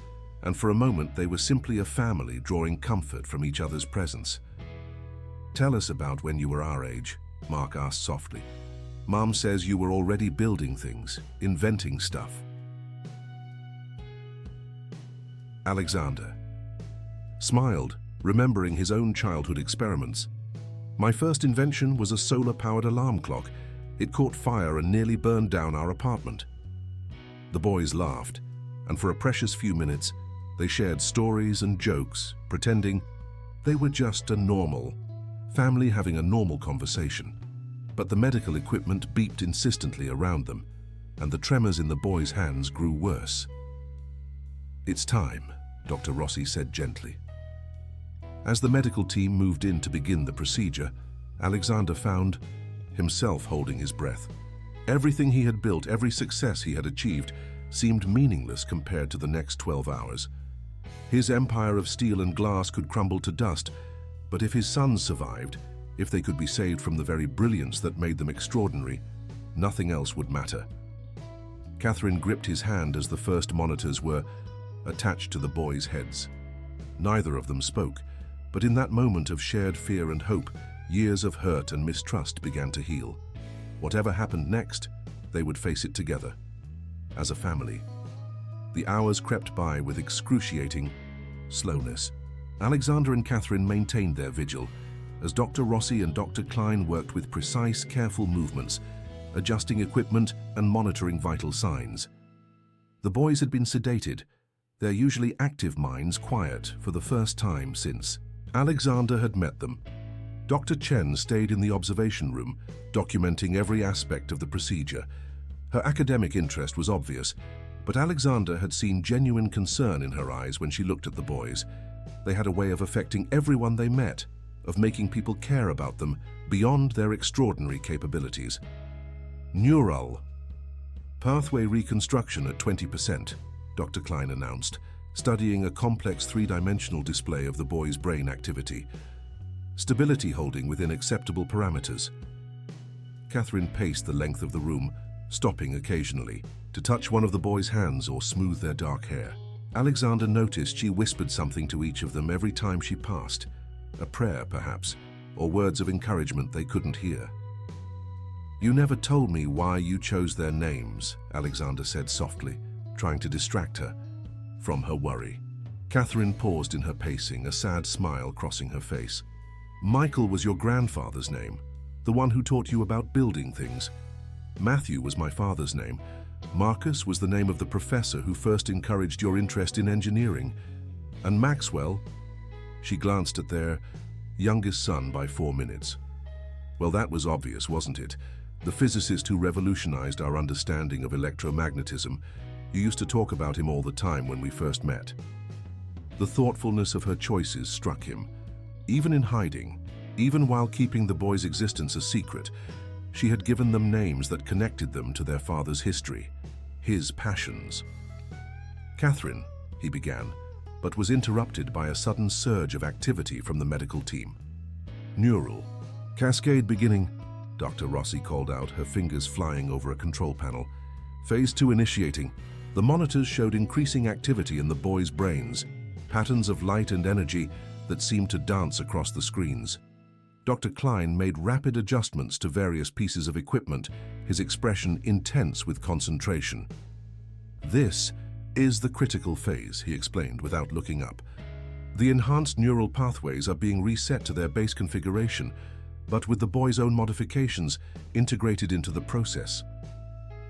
and for a moment they were simply a family drawing comfort from each other's presence. "Tell us about when you were our age," Mark asked softly. "Mom says you were already building things, inventing stuff." Alexander smiled, remembering his own childhood experiments. "My first invention was a solar-powered alarm clock. It caught fire and nearly burned down our apartment." The boys laughed, and for a precious few minutes, they shared stories and jokes, pretending they were just a normal family having a normal conversation. But the medical equipment beeped insistently around them, and the tremors in the boys' hands grew worse. "It's time," Dr. Rossi said gently. As the medical team moved in to begin the procedure, Alexander found himself holding his breath. Everything he had built, every success he had achieved, seemed meaningless compared to the next 12 hours. His empire of steel and glass could crumble to dust, but if his sons survived, if they could be saved from the very brilliance that made them extraordinary, nothing else would matter. Catherine gripped his hand as the first monitors were attached to the boys' heads. Neither of them spoke, but in that moment of shared fear and hope, years of hurt and mistrust began to heal. Whatever happened next, they would face it together, as a family. The hours crept by with excruciating slowness. Alexander and Catherine maintained their vigil, as Dr. Rossi and Dr. Klein worked with precise, careful movements, adjusting equipment and monitoring vital signs. The boys had been sedated, their usually active minds quiet for the first time since Alexander had met them. Dr. Chen stayed in the observation room, documenting every aspect of the procedure. Her academic interest was obvious, but Alexander had seen genuine concern in her eyes when she looked at the boys. They had a way of affecting everyone they met, of making people care about them beyond their extraordinary capabilities. Neural pathway reconstruction at 20%, Dr. Klein announced, studying a complex three-dimensional display of the boys' brain activity. Stability holding within acceptable parameters. Catherine paced the length of the room, stopping occasionally to touch one of the boys' hands or smooth their dark hair. Alexander noticed she whispered something to each of them every time she passed. A prayer, perhaps, or words of encouragement they couldn't hear. "You never told me why you chose their names," Alexander said softly, trying to distract her from her worry. Catherine paused in her pacing, a sad smile crossing her face. "Michael was your grandfather's name, the one who taught you about building things. Matthew was my father's name. Marcus was the name of the professor who first encouraged your interest in engineering. And Maxwell," she glanced at their youngest son by 4 minutes. "Well, that was obvious, wasn't it? The physicist who revolutionized our understanding of electromagnetism. You used to talk about him all the time when we first met." The thoughtfulness of her choices struck him. Even in hiding, even while keeping the boy's existence a secret, She had given them names that connected them to their father's history, his passions. "Catherine," he began, but was interrupted by a sudden surge of activity from the medical team. "Neural. Cascade beginning," Dr. Rossi called out, her fingers flying over a control panel. "Phase 2 initiating." The monitors showed increasing activity in the boys' brains, patterns of light and energy that seemed to dance across the screens. Dr. Klein made rapid adjustments to various pieces of equipment, his expression intense with concentration. "This is the critical phase," he explained without looking up. "The enhanced neural pathways are being reset to their base configuration, but with the boys' own modifications integrated into the process."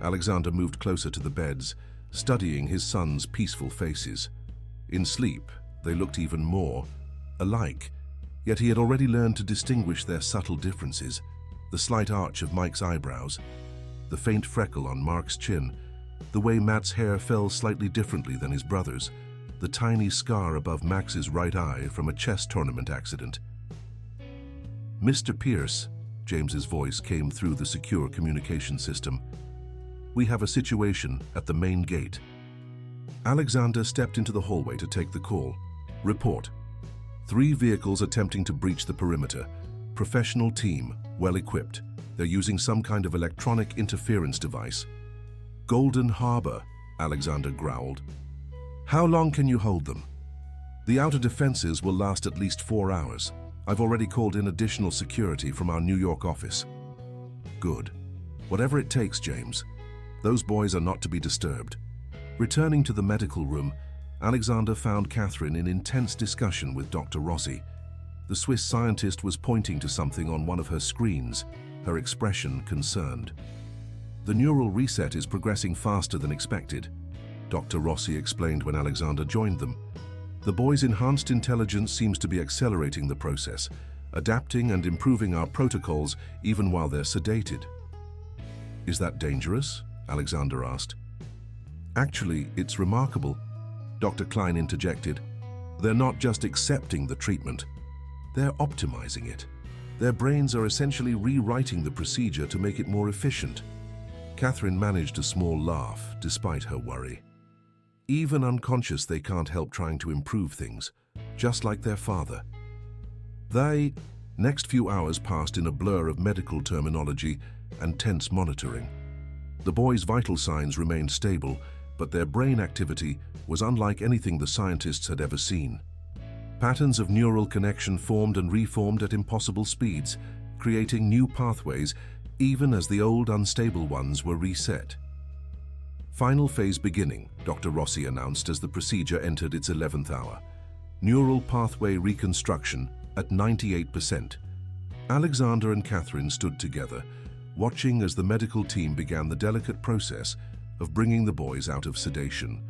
Alexander moved closer to the beds, studying his sons' peaceful faces. In sleep, they looked even more alike, yet he had already learned to distinguish their subtle differences: the slight arch of Mike's eyebrows, the faint freckle on Mark's chin, the way Matt's hair fell slightly differently than his brother's, the tiny scar above Max's right eye from a chess tournament accident. "Mr. Pierce," James's voice came through the secure communication system. "We have a situation at the main gate." Alexander stepped into the hallway to take the call. "Report. 3 vehicles attempting to breach the perimeter. Professional team, well equipped. They're using some kind of electronic interference device." "Golden Harbor," Alexander growled. "How long can you hold them?" "The outer defenses will last at least 4 hours. I've already called in additional security from our New York office." "Good. Whatever it takes, James. Those boys are not to be disturbed." Returning to the medical room, Alexander found Catherine in intense discussion with Dr. Rossi. The Swiss scientist was pointing to something on one of her screens, her expression concerned. "The neural reset is progressing faster than expected," Dr. Rossi explained when Alexander joined them. "The boys' enhanced intelligence seems to be accelerating the process, adapting and improving our protocols even while they're sedated." "Is that dangerous?" Alexander asked. "Actually, it's remarkable," Dr. Klein interjected. "They're not just accepting the treatment, they're optimizing it. Their brains are essentially rewriting the procedure to make it more efficient." Catherine managed a small laugh, despite her worry. "Even unconscious, they can't help trying to improve things, just like their father." Next few hours passed in a blur of medical terminology and tense monitoring. The boys' vital signs remained stable, but their brain activity was unlike anything the scientists had ever seen. Patterns of neural connection formed and reformed at impossible speeds, creating new pathways even as the old unstable ones were reset. "Final phase beginning," Dr. Rossi announced as the procedure entered its 11th hour. "Neural pathway reconstruction at 98%. Alexander and Catherine stood together, watching as the medical team began the delicate process of bringing the boys out of sedation.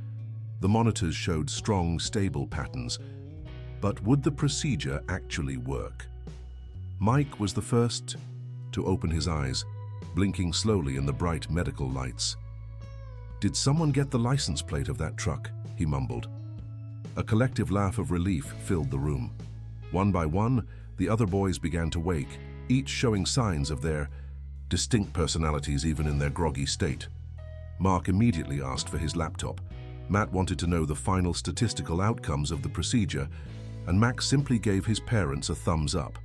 The monitors showed strong, stable patterns, but would the procedure actually work? Mike was the first to open his eyes, blinking slowly in the bright medical lights. "Did someone get the license plate of that truck?" he mumbled. A collective laugh of relief filled the room. One by one, the other boys began to wake, each showing signs of their distinct personalities even in their groggy state. Mark immediately asked for his laptop. Matt wanted to know the final statistical outcomes of the procedure, and Max simply gave his parents a thumbs up.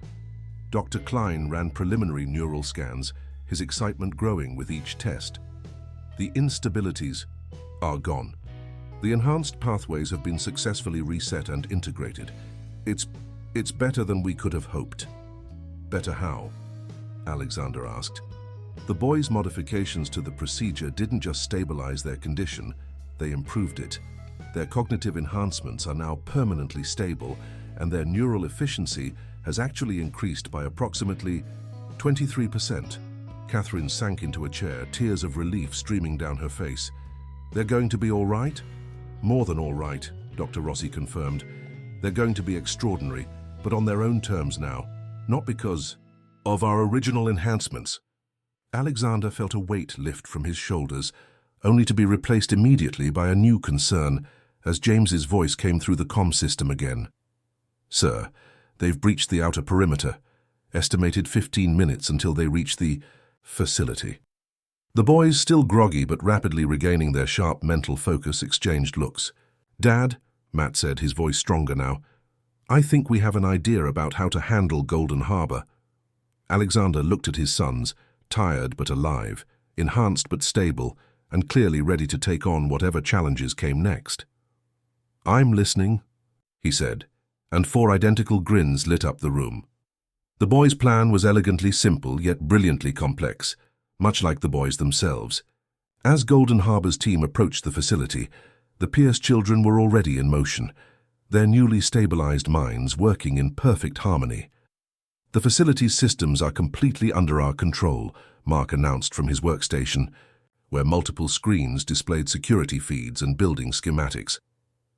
Dr. Klein ran preliminary neural scans, his excitement growing with each test. "The instabilities are gone. The enhanced pathways have been successfully reset and integrated. It's better than we could have hoped." "Better how?" Alexander asked. The boys' modifications to the procedure didn't just stabilize their condition, they improved it. Their cognitive enhancements are now permanently stable, and their neural efficiency has actually increased by approximately 23%. Catherine sank into a chair, tears of relief streaming down her face. "They're going to be all right?" "More than all right," Dr. Rossi confirmed. "They're going to be extraordinary, but on their own terms now, not because of our original enhancements." Alexander felt a weight lift from his shoulders, only to be replaced immediately by a new concern as James's voice came through the comm system again. "Sir, they've breached the outer perimeter. Estimated 15 minutes until they reach the facility. The boys, still groggy but rapidly regaining their sharp mental focus, exchanged looks. "Dad," Matt said, his voice stronger now, "I think we have an idea about how to handle Golden Harbor." Alexander looked at his sons, tired but alive, enhanced but stable, and clearly ready to take on whatever challenges came next. "I'm listening," he said, and 4 identical grins lit up the room. The boys' plan was elegantly simple yet brilliantly complex, much like the boys themselves. As Golden Harbor's team approached the facility, the Pierce children were already in motion, their newly stabilized minds working in perfect harmony. "The facility's systems are completely under our control," Mark announced from his workstation, where multiple screens displayed security feeds and building schematics.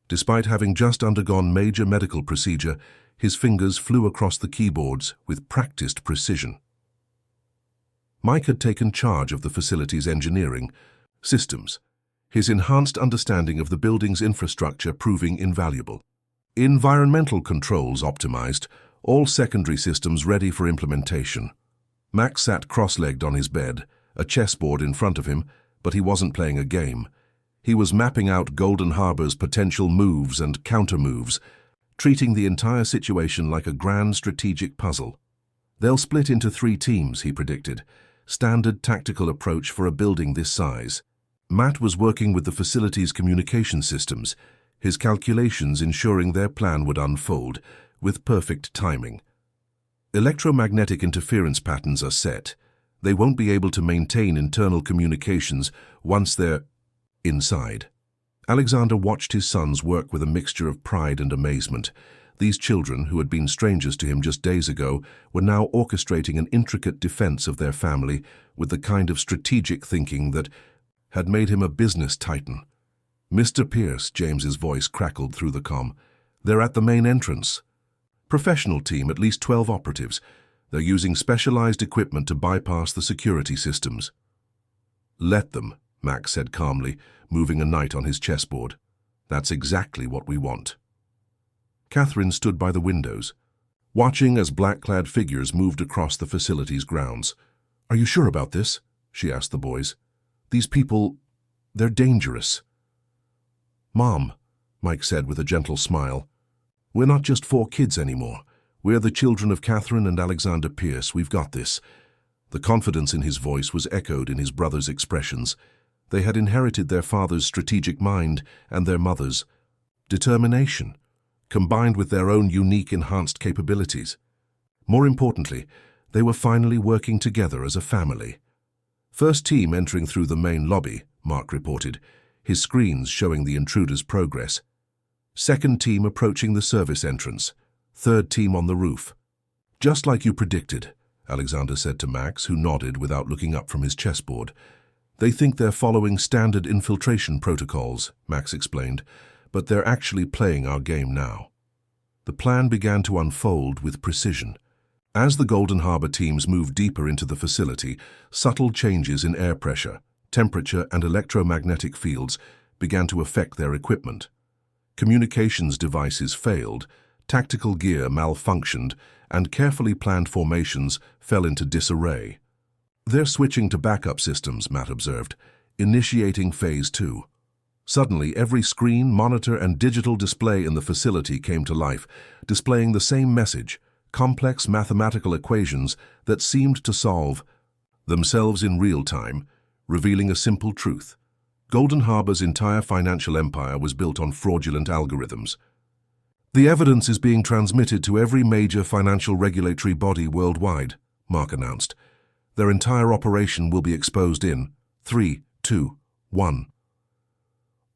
Despite having just undergone major medical procedure, his fingers flew across the keyboards with practiced precision. Mike had taken charge of the facility's engineering systems, his enhanced understanding of the building's infrastructure proving invaluable. Environmental controls optimized, all secondary systems ready for implementation. Max sat cross-legged on his bed, a chessboard in front of him, but he wasn't playing a game. He was mapping out Golden Harbor's potential moves and counter-moves, treating the entire situation like a grand strategic puzzle. "They'll split into 3 teams, he predicted. Standard tactical approach for a building this size. Matt was working with the facility's communication systems, his calculations ensuring their plan would unfold with perfect timing. Electromagnetic interference patterns are set. They won't be able to maintain internal communications once they're inside. Alexander watched his sons work with a mixture of pride and amazement. These children, who had been strangers to him just days ago, were now orchestrating an intricate defense of their family with the kind of strategic thinking that had made him a business titan. "Mr. Pierce," James's voice crackled through the comm. "They're at the main entrance. Professional team, at least 12 operatives. They're using specialized equipment to bypass the security systems." "Let them," Max said calmly, moving a knight on his chessboard. "That's exactly what we want." Catherine stood by the windows, watching as black-clad figures moved across the facility's grounds. "Are you sure about this?" she asked the boys. "These people, they're dangerous." "Mom," Mike said with a gentle smile, "we're not just 4 kids anymore. We're the children of Catherine and Alexander Pierce. We've got this." The confidence in his voice was echoed in his brother's expressions. They had inherited their father's strategic mind and their mother's determination, combined with their own unique enhanced capabilities. More importantly, they were finally working together as a family. "First team entering through the main lobby," Mark reported, his screens showing the intruder's progress. "Second team approaching the service entrance. Third team on the roof." "Just like you predicted," Alexander said to Max, who nodded without looking up from his chessboard. "They think they're following standard infiltration protocols," Max explained, "but they're actually playing our game now." The plan began to unfold with precision. As the Golden Harbor teams moved deeper into the facility, subtle changes in air pressure, temperature, and electromagnetic fields began to affect their equipment. Communications devices failed, tactical gear malfunctioned, and carefully planned formations fell into disarray. "They're switching to backup systems," Matt observed, initiating Phase 2. Suddenly, every screen, monitor, and digital display in the facility came to life, displaying the same message, complex mathematical equations that seemed to solve themselves in real time, revealing a simple truth. Golden Harbor's entire financial empire was built on fraudulent algorithms. "The evidence is being transmitted to every major financial regulatory body worldwide," Mark announced. "Their entire operation will be exposed in 3, 2, 1.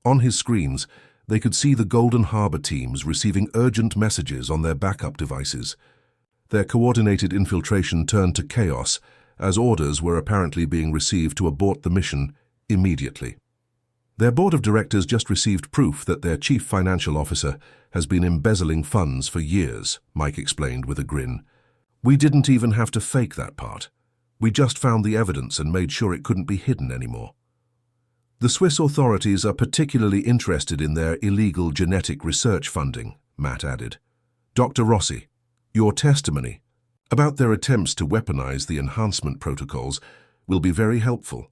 On his screens, they could see the Golden Harbor teams receiving urgent messages on their backup devices. Their coordinated infiltration turned to chaos, as orders were apparently being received to abort the mission immediately. Their board of directors just received proof that their chief financial officer has been embezzling funds for years, Mike explained with a grin. "We didn't even have to fake that part. We just found the evidence and made sure it couldn't be hidden anymore." "The Swiss authorities are particularly interested in their illegal genetic research funding," Matt added. "Dr. Rossi, your testimony about their attempts to weaponize the enhancement protocols will be very helpful."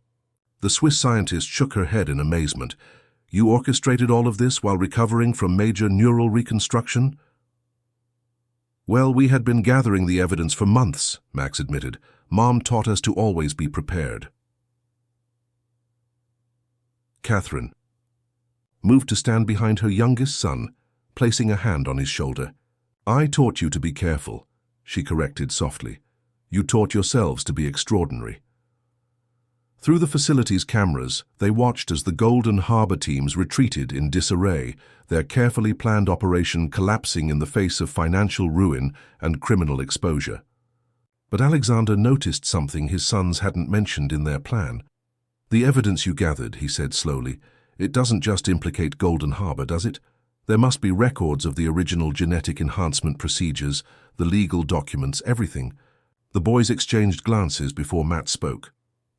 The Swiss scientist shook her head in amazement. "You orchestrated all of this while recovering from major neural reconstruction?" "Well, we had been gathering the evidence for months," Max admitted. "Mom taught us to always be prepared." Catherine moved to stand behind her youngest son, placing a hand on his shoulder. "I taught you to be careful," she corrected softly. "You taught yourselves to be extraordinary." Through the facility's cameras, they watched as the Golden Harbor teams retreated in disarray, their carefully planned operation collapsing in the face of financial ruin and criminal exposure. But Alexander noticed something his sons hadn't mentioned in their plan. "The evidence you gathered," he said slowly, "it doesn't just implicate Golden Harbor, does it? There must be records of the original genetic enhancement procedures, the legal documents, everything." The boys exchanged glances before Matt spoke.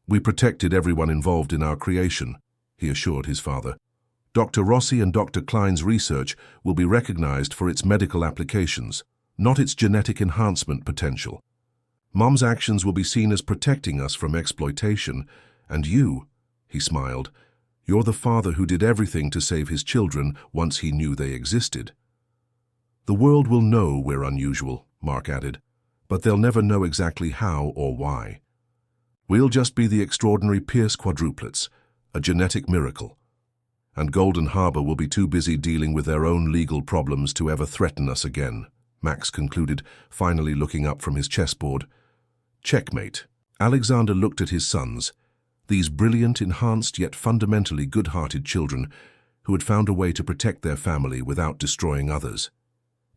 "We protected everyone involved in our creation," he assured his father. "Dr. Rossi and Dr. Klein's research will be recognized for its medical applications, not its genetic enhancement potential. Mom's actions will be seen as protecting us from exploitation, and you," he smiled, "you're the father who did everything to save his children once he knew they existed." "The world will know we're unusual," Mark added, "but they'll never know exactly how or why. We'll just be the extraordinary Pierce quadruplets, a genetic miracle. And Golden Harbor will be too busy dealing with their own legal problems to ever threaten us again," Max concluded, finally looking up from his chessboard. Checkmate. Alexander looked at his sons, these brilliant, enhanced yet fundamentally good-hearted children who had found a way to protect their family without destroying others.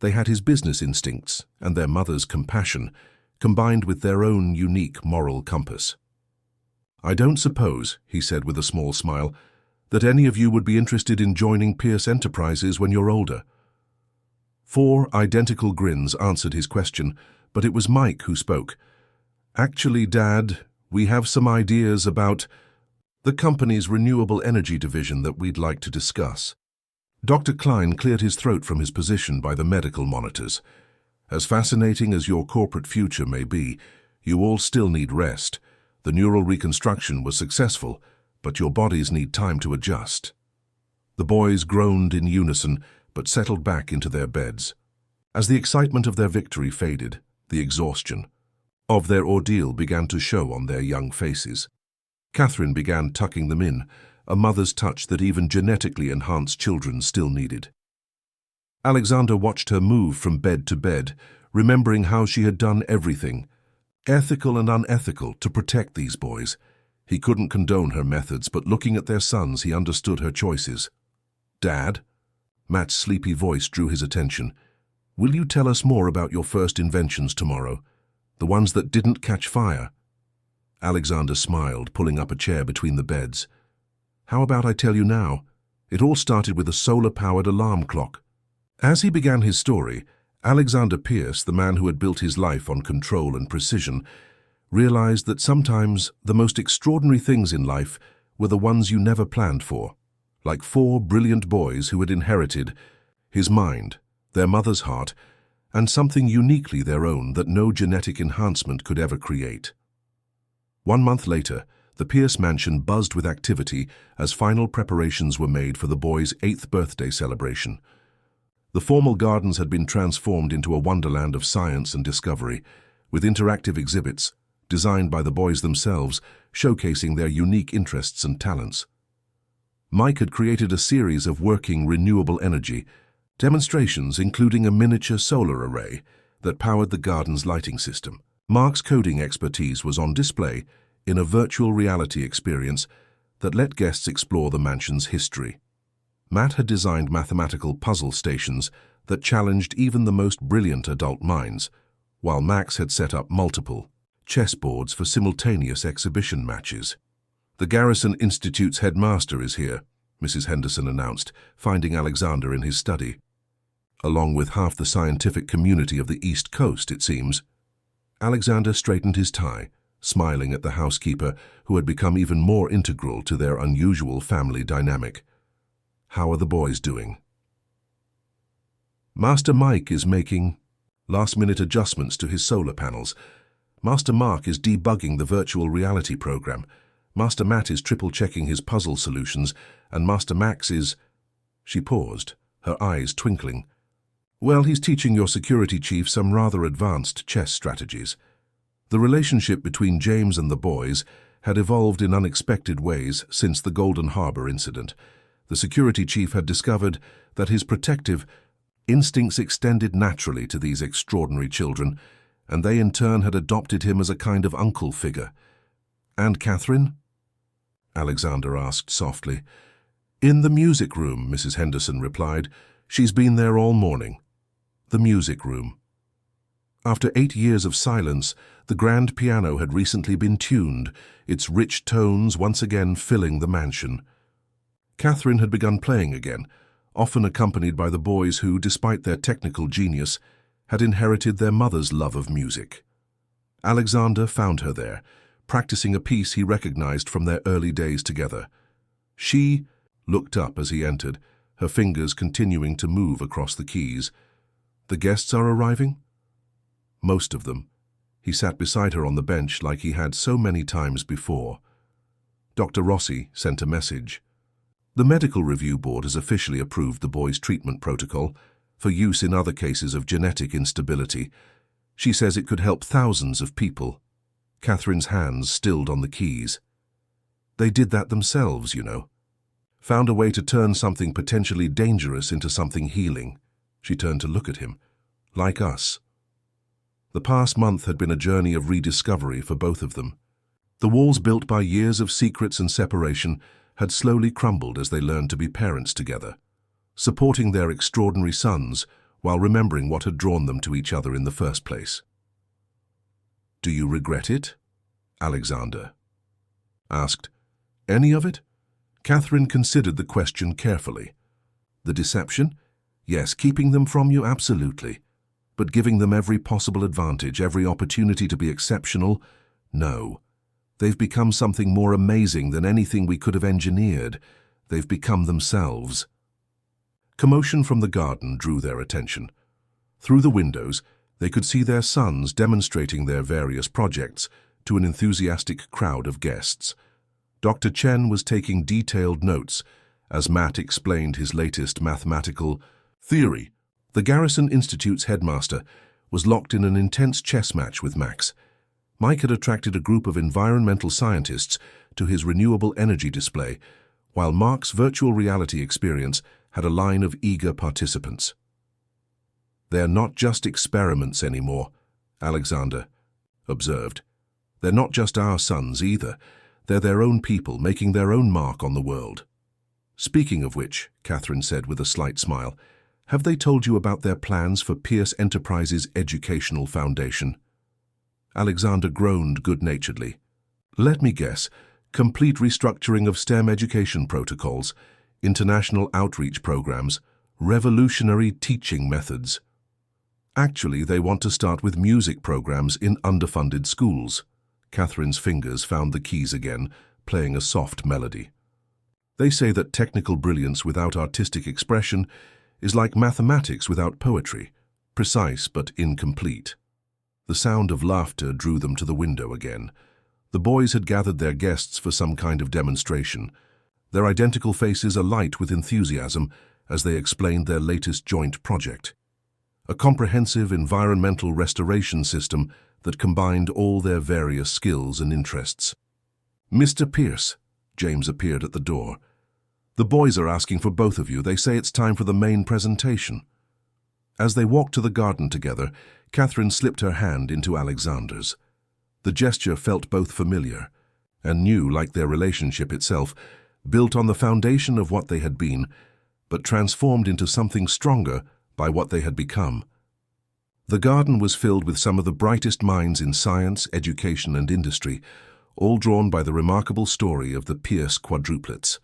They had his business instincts and their mother's compassion, combined with their own unique moral compass. "I don't suppose," he said with a small smile, "that any of you would be interested in joining Pierce Enterprises when you're older." 4 identical grins answered his question, but it was Mike who spoke. "Actually, Dad, we have some ideas about the company's renewable energy division that we'd like to discuss." Dr. Klein cleared his throat from his position by the medical monitors. "As fascinating as your corporate future may be, you all still need rest. The neural reconstruction was successful, but your bodies need time to adjust." The boys groaned in unison, but settled back into their beds. As the excitement of their victory faded, the exhaustion of their ordeal began to show on their young faces. Catherine began tucking them in, a mother's touch that even genetically enhanced children still needed. Alexander watched her move from bed to bed, remembering how she had done everything, ethical and unethical, to protect these boys. He couldn't condone her methods, but looking at their sons, he understood her choices. "Dad?" Matt's sleepy voice drew his attention. "Will you tell us more about your first inventions tomorrow? The ones that didn't catch fire?" Alexander smiled, pulling up a chair between the beds. "How about I tell you now? It all started with a solar-powered alarm clock." As he began his story, Alexander Pierce, the man who had built his life on control and precision, realized that sometimes the most extraordinary things in life were the ones you never planned for, like 4 brilliant boys who had inherited his mind, their mother's heart, and something uniquely their own that no genetic enhancement could ever create. 1 month later, the Pierce mansion buzzed with activity as final preparations were made for the boys' 8th birthday celebration. The formal gardens had been transformed into a wonderland of science and discovery, with interactive exhibits, designed by the boys themselves, showcasing their unique interests and talents. Mike had created a series of working renewable energy demonstrations, including a miniature solar array that powered the garden's lighting system. Mark's coding expertise was on display in a virtual reality experience that let guests explore the mansion's history. Matt had designed mathematical puzzle stations that challenged even the most brilliant adult minds, while Max had set up multiple chessboards for simultaneous exhibition matches. "The Garrison Institute's headmaster is here," Mrs. Henderson announced, finding Alexander in his study. "Along with half the scientific community of the East Coast, it seems." Alexander straightened his tie, smiling at the housekeeper, who had become even more integral to their unusual family dynamic. "How are the boys doing?" "Master Mike is making last-minute adjustments to his solar panels. Master Mark is debugging the virtual reality program. Master Matt is triple-checking his puzzle solutions, and Master Max is—" She paused, her eyes twinkling. "Well, he's teaching your security chief some rather advanced chess strategies." The relationship between James and the boys had evolved in unexpected ways since the Golden Harbor incident. The security chief had discovered that his protective instincts extended naturally to these extraordinary children, and they in turn had adopted him as a kind of uncle figure. "And Catherine?" Alexander asked softly. "In the music room," Mrs. Henderson replied. "She's been there all morning." The music room. After 8 years of silence, the grand piano had recently been tuned, its rich tones once again filling the mansion. Catherine had begun playing again, often accompanied by the boys who, despite their technical genius, had inherited their mother's love of music. Alexander found her there, practicing a piece he recognized from their early days together. She looked up as he entered, her fingers continuing to move across the keys. "The guests are arriving?" "Most of them." He sat beside her on the bench like he had so many times before. Dr. Rossi sent a message. "The Medical Review Board has officially approved the boy's treatment protocol for use in other cases of genetic instability. She says it could help thousands of people." Catherine's hands stilled on the keys. "They did that themselves, you know. Found a way to turn something potentially dangerous into something healing." She turned to look at him. "Like us." The past month had been a journey of rediscovery for both of them. The walls built by years of secrets and separation had slowly crumbled as they learned to be parents together, supporting their extraordinary sons while remembering what had drawn them to each other in the first place. "Do you regret it?" Alexander asked. "Any of it?" Catherine considered the question carefully. "The deception? Yes, keeping them from you, absolutely. But giving them every possible advantage, every opportunity to be exceptional? No. They've become something more amazing than anything we could have engineered. They've become themselves." Commotion from the garden drew their attention. Through the windows, they could see their sons demonstrating their various projects to an enthusiastic crowd of guests. Dr. Chen was taking detailed notes as Matt explained his latest mathematical theory. The Garrison Institute's headmaster was locked in an intense chess match with Max. Mike had attracted a group of environmental scientists to his renewable energy display, while Mark's virtual reality experience had a line of eager participants. "They're not just experiments anymore," Alexander observed. "They're not just our sons either. They're their own people, making their own mark on the world." "Speaking of which," Catherine said with a slight smile, "have they told you about their plans for Pierce Enterprises' educational foundation?" Alexander groaned good-naturedly. "Let me guess. Complete restructuring of STEM education protocols, international outreach programs, revolutionary teaching methods. Actually, they want to start with music programs in underfunded schools." Catherine's fingers found the keys again, playing a soft melody. "They say that technical brilliance without artistic expression is like mathematics without poetry, precise but incomplete." The sound of laughter drew them to the window again. The boys had gathered their guests for some kind of demonstration, their identical faces alight with enthusiasm as they explained their latest joint project. A comprehensive environmental restoration system that combined all their various skills and interests. "Mr. Pierce," James appeared at the door. "The boys are asking for both of you. They say it's time for the main presentation." As they walked to the garden together, Catherine slipped her hand into Alexander's. The gesture felt both familiar and new, like their relationship itself, built on the foundation of what they had been, but transformed into something stronger by what they had become. The garden was filled with some of the brightest minds in science, education, and industry, all drawn by the remarkable story of the Pierce quadruplets.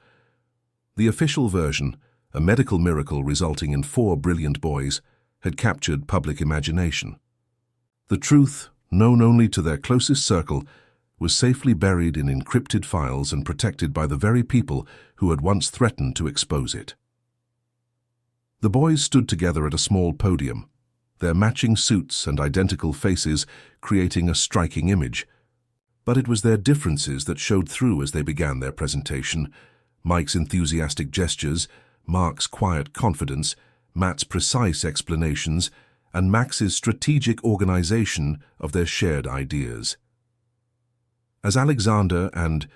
The official version, a medical miracle resulting in 4 brilliant boys, had captured public imagination. The truth, known only to their closest circle, was safely buried in encrypted files and protected by the very people who had once threatened to expose it. The boys stood together at a small podium, their matching suits and identical faces creating a striking image. But it was their differences that showed through as they began their presentation. Mike's enthusiastic gestures, Mark's quiet confidence, Matt's precise explanations, and Max's strategic organization of their shared ideas. As Alexander and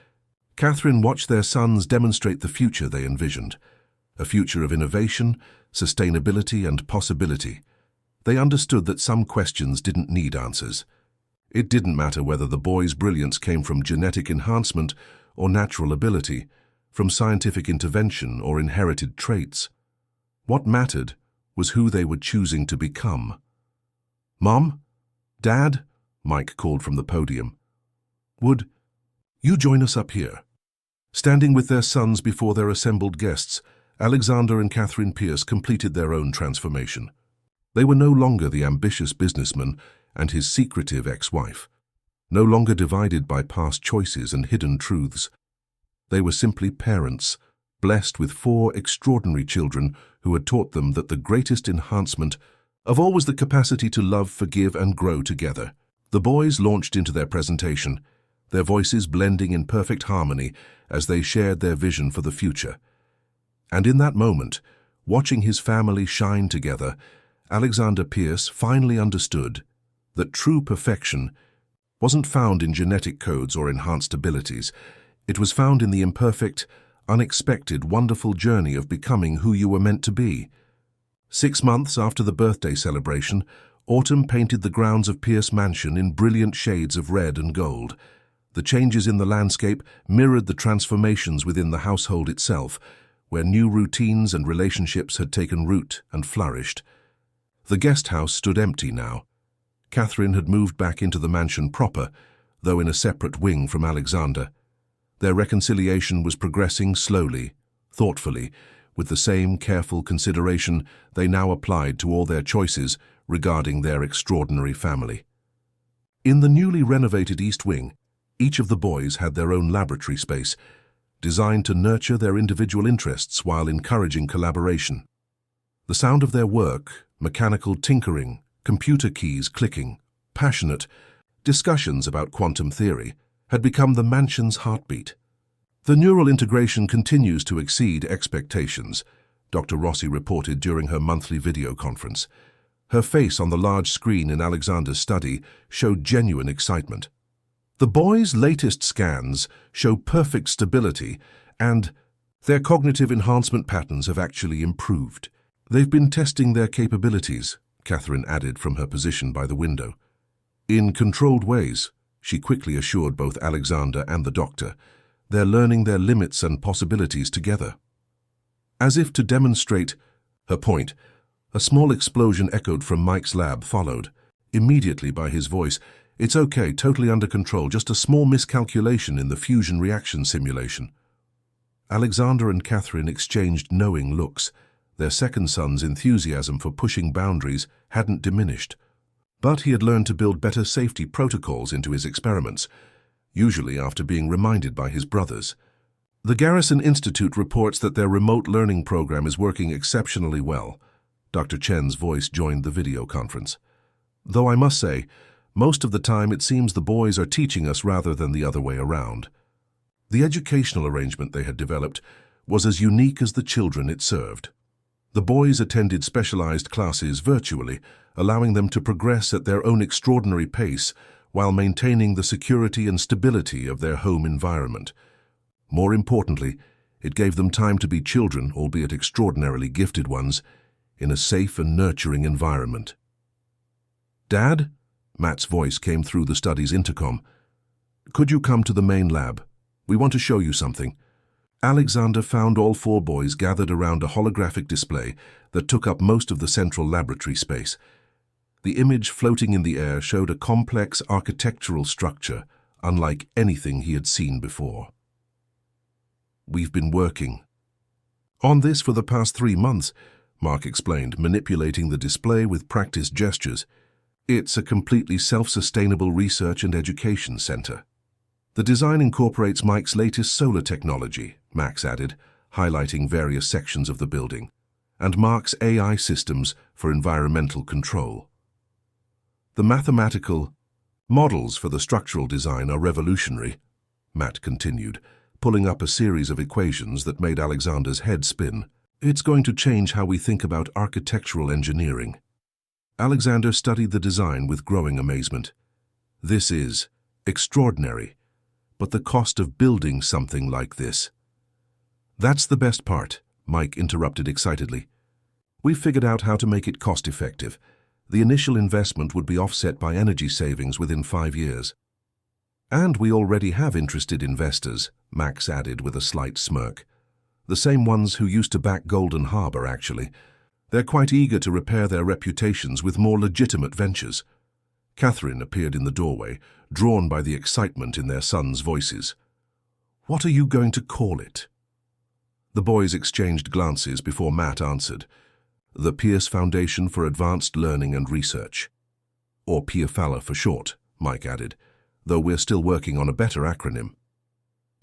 Catherine watched their sons demonstrate the future they envisioned, a future of innovation, sustainability, and possibility, they understood that some questions didn't need answers. It didn't matter whether the boys' brilliance came from genetic enhancement or natural ability, from scientific intervention or inherited traits. What mattered was who they were choosing to become. "Mom? Dad?" Mike called from the podium. "Would you join us up here?" Standing with their sons before their assembled guests, Alexander and Catherine Pierce completed their own transformation. They were no longer the ambitious businessman and his secretive ex-wife, no longer divided by past choices and hidden truths. They were simply parents, blessed with 4 extraordinary children who had taught them that the greatest enhancement of all was the capacity to love, forgive, and grow together. The boys launched into their presentation, their voices blending in perfect harmony as they shared their vision for the future. And in that moment, watching his family shine together, Alexander Pierce finally understood that true perfection wasn't found in genetic codes or enhanced abilities. It was found in the imperfect, unexpected, wonderful journey of becoming who you were meant to be. 6 months after the birthday celebration, autumn painted the grounds of Pierce Mansion in brilliant shades of red and gold. The changes in the landscape mirrored the transformations within the household itself, where new routines and relationships had taken root and flourished. The guest house stood empty now. Catherine had moved back into the mansion proper, though in a separate wing from Alexander. Their reconciliation was progressing slowly, thoughtfully, with the same careful consideration they now applied to all their choices regarding their extraordinary family. In the newly renovated East Wing, each of the boys had their own laboratory space, designed to nurture their individual interests while encouraging collaboration. The sound of their work, mechanical tinkering, computer keys clicking, passionate discussions about quantum theory, had become the mansion's heartbeat. The neural integration continues to exceed expectations, Dr. Rossi reported during her monthly video conference. Her face on the large screen in Alexander's study showed genuine excitement. The boys' latest scans show perfect stability, and their cognitive enhancement patterns have actually improved. They've been testing their capabilities, Catherine added from her position by the window. In controlled ways, she quickly assured both Alexander and the doctor. They're learning their limits and possibilities together. As if to demonstrate her point, a small explosion echoed from Mike's lab followed, immediately by his voice. "It's okay, totally under control, just a small miscalculation in the fusion reaction simulation." Alexander and Catherine exchanged knowing looks. Their second son's enthusiasm for pushing boundaries hadn't diminished. But he had learned to build better safety protocols into his experiments, usually after being reminded by his brothers. The Garrison Institute reports that their remote learning program is working exceptionally well. Dr. Chen's voice joined the video conference. "Though I must say, most of the time it seems the boys are teaching us rather than the other way around." The educational arrangement they had developed was as unique as the children it served. The boys attended specialized classes virtually, allowing them to progress at their own extraordinary pace while maintaining the security and stability of their home environment. More importantly, it gave them time to be children, albeit extraordinarily gifted ones, in a safe and nurturing environment. "Dad?" Matt's voice came through the study's intercom. "Could you come to the main lab? We want to show you something." Alexander found all 4 boys gathered around a holographic display that took up most of the central laboratory space. The image floating in the air showed a complex architectural structure, unlike anything he had seen before. "We've been working on this for the past 3 months, Mark explained, manipulating the display with practiced gestures. "It's a completely self-sustainable research and education center." "The design incorporates Mike's latest solar technology," Max added, highlighting various sections of the building, "and Mark's AI systems for environmental control." The mathematical models for the structural design are revolutionary, Matt continued, pulling up a series of equations that made Alexander's head spin. It's going to change how we think about architectural engineering. Alexander studied the design with growing amazement. This is extraordinary, but the cost of building something like this. That's the best part, Mike interrupted excitedly. We've figured out how to make it cost-effective. The initial investment would be offset by energy savings within 5 years. And we already have interested investors, Max added with a slight smirk. The same ones who used to back Golden Harbor, actually. They're quite eager to repair their reputations with more legitimate ventures. Catherine appeared in the doorway, drawn by the excitement in their sons' voices. What are you going to call it? The boys exchanged glances before Matt answered. The Pierce Foundation for Advanced Learning and Research. Or PIAFALA for short, Mike added, though we're still working on a better acronym.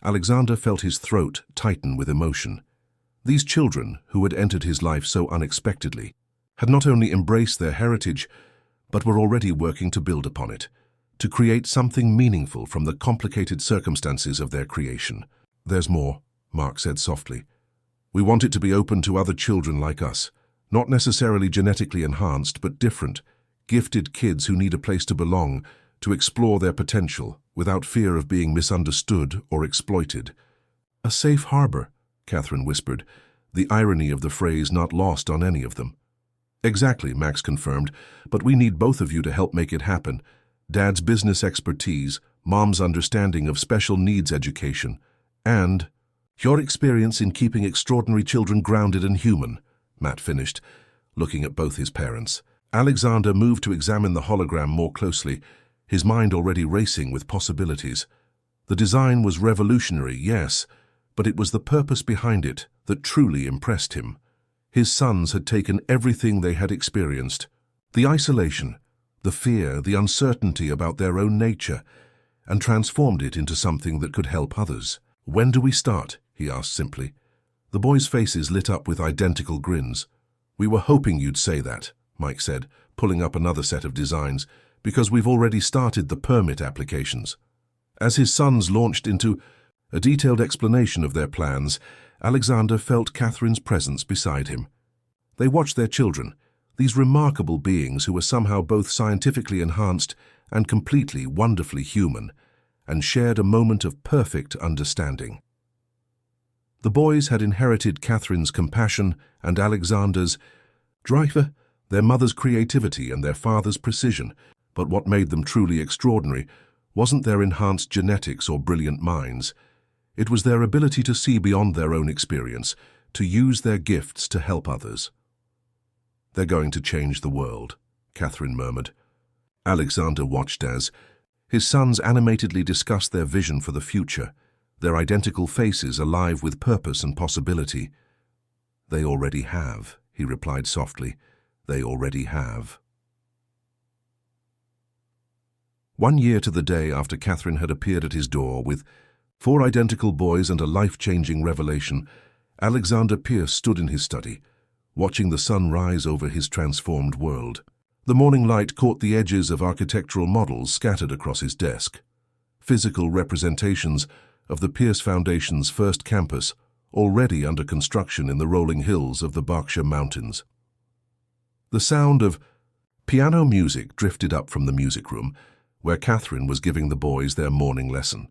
Alexander felt his throat tighten with emotion. These children, who had entered his life so unexpectedly, had not only embraced their heritage, but were already working to build upon it, to create something meaningful from the complicated circumstances of their creation. There's more, Mark said softly. We want it to be open to other children like us, not necessarily genetically enhanced, but different, gifted kids who need a place to belong, to explore their potential without fear of being misunderstood or exploited. A safe harbor, Catherine whispered, the irony of the phrase not lost on any of them. Exactly, Max confirmed, but we need both of you to help make it happen. Dad's business expertise, Mom's understanding of special needs education, and your experience in keeping extraordinary children grounded and human, Matt finished, looking at both his parents. Alexander moved to examine the hologram more closely, his mind already racing with possibilities. The design was revolutionary, yes, but it was the purpose behind it that truly impressed him. His sons had taken everything they had experienced, the isolation, the fear, the uncertainty about their own nature, and transformed it into something that could help others. When do we start? He asked simply. The boys' faces lit up with identical grins. We were hoping you'd say that, Mike said, pulling up another set of designs, because we've already started the permit applications. As his sons launched into a detailed explanation of their plans, Alexander felt Catherine's presence beside him. They watched their children, these remarkable beings who were somehow both scientifically enhanced and completely wonderfully human, and shared a moment of perfect understanding. The boys had inherited Catherine's compassion and Alexander's drive, their mother's creativity and their father's precision, but what made them truly extraordinary wasn't their enhanced genetics or brilliant minds. It was their ability to see beyond their own experience, to use their gifts to help others. They're going to change the world, Catherine murmured. Alexander watched as his sons animatedly discussed their vision for the future, their identical faces alive with purpose and possibility. They already have, he replied softly. They already have. 1 year to the day after Catherine had appeared at his door with 4 identical boys and a life-changing revelation, Alexander Pierce stood in his study, watching the sun rise over his transformed world. The morning light caught the edges of architectural models scattered across his desk, physical representations of the Pierce Foundation's first campus, already under construction in the rolling hills of the Berkshire Mountains. The sound of piano music drifted up from the music room, where Catherine was giving the boys their morning lesson.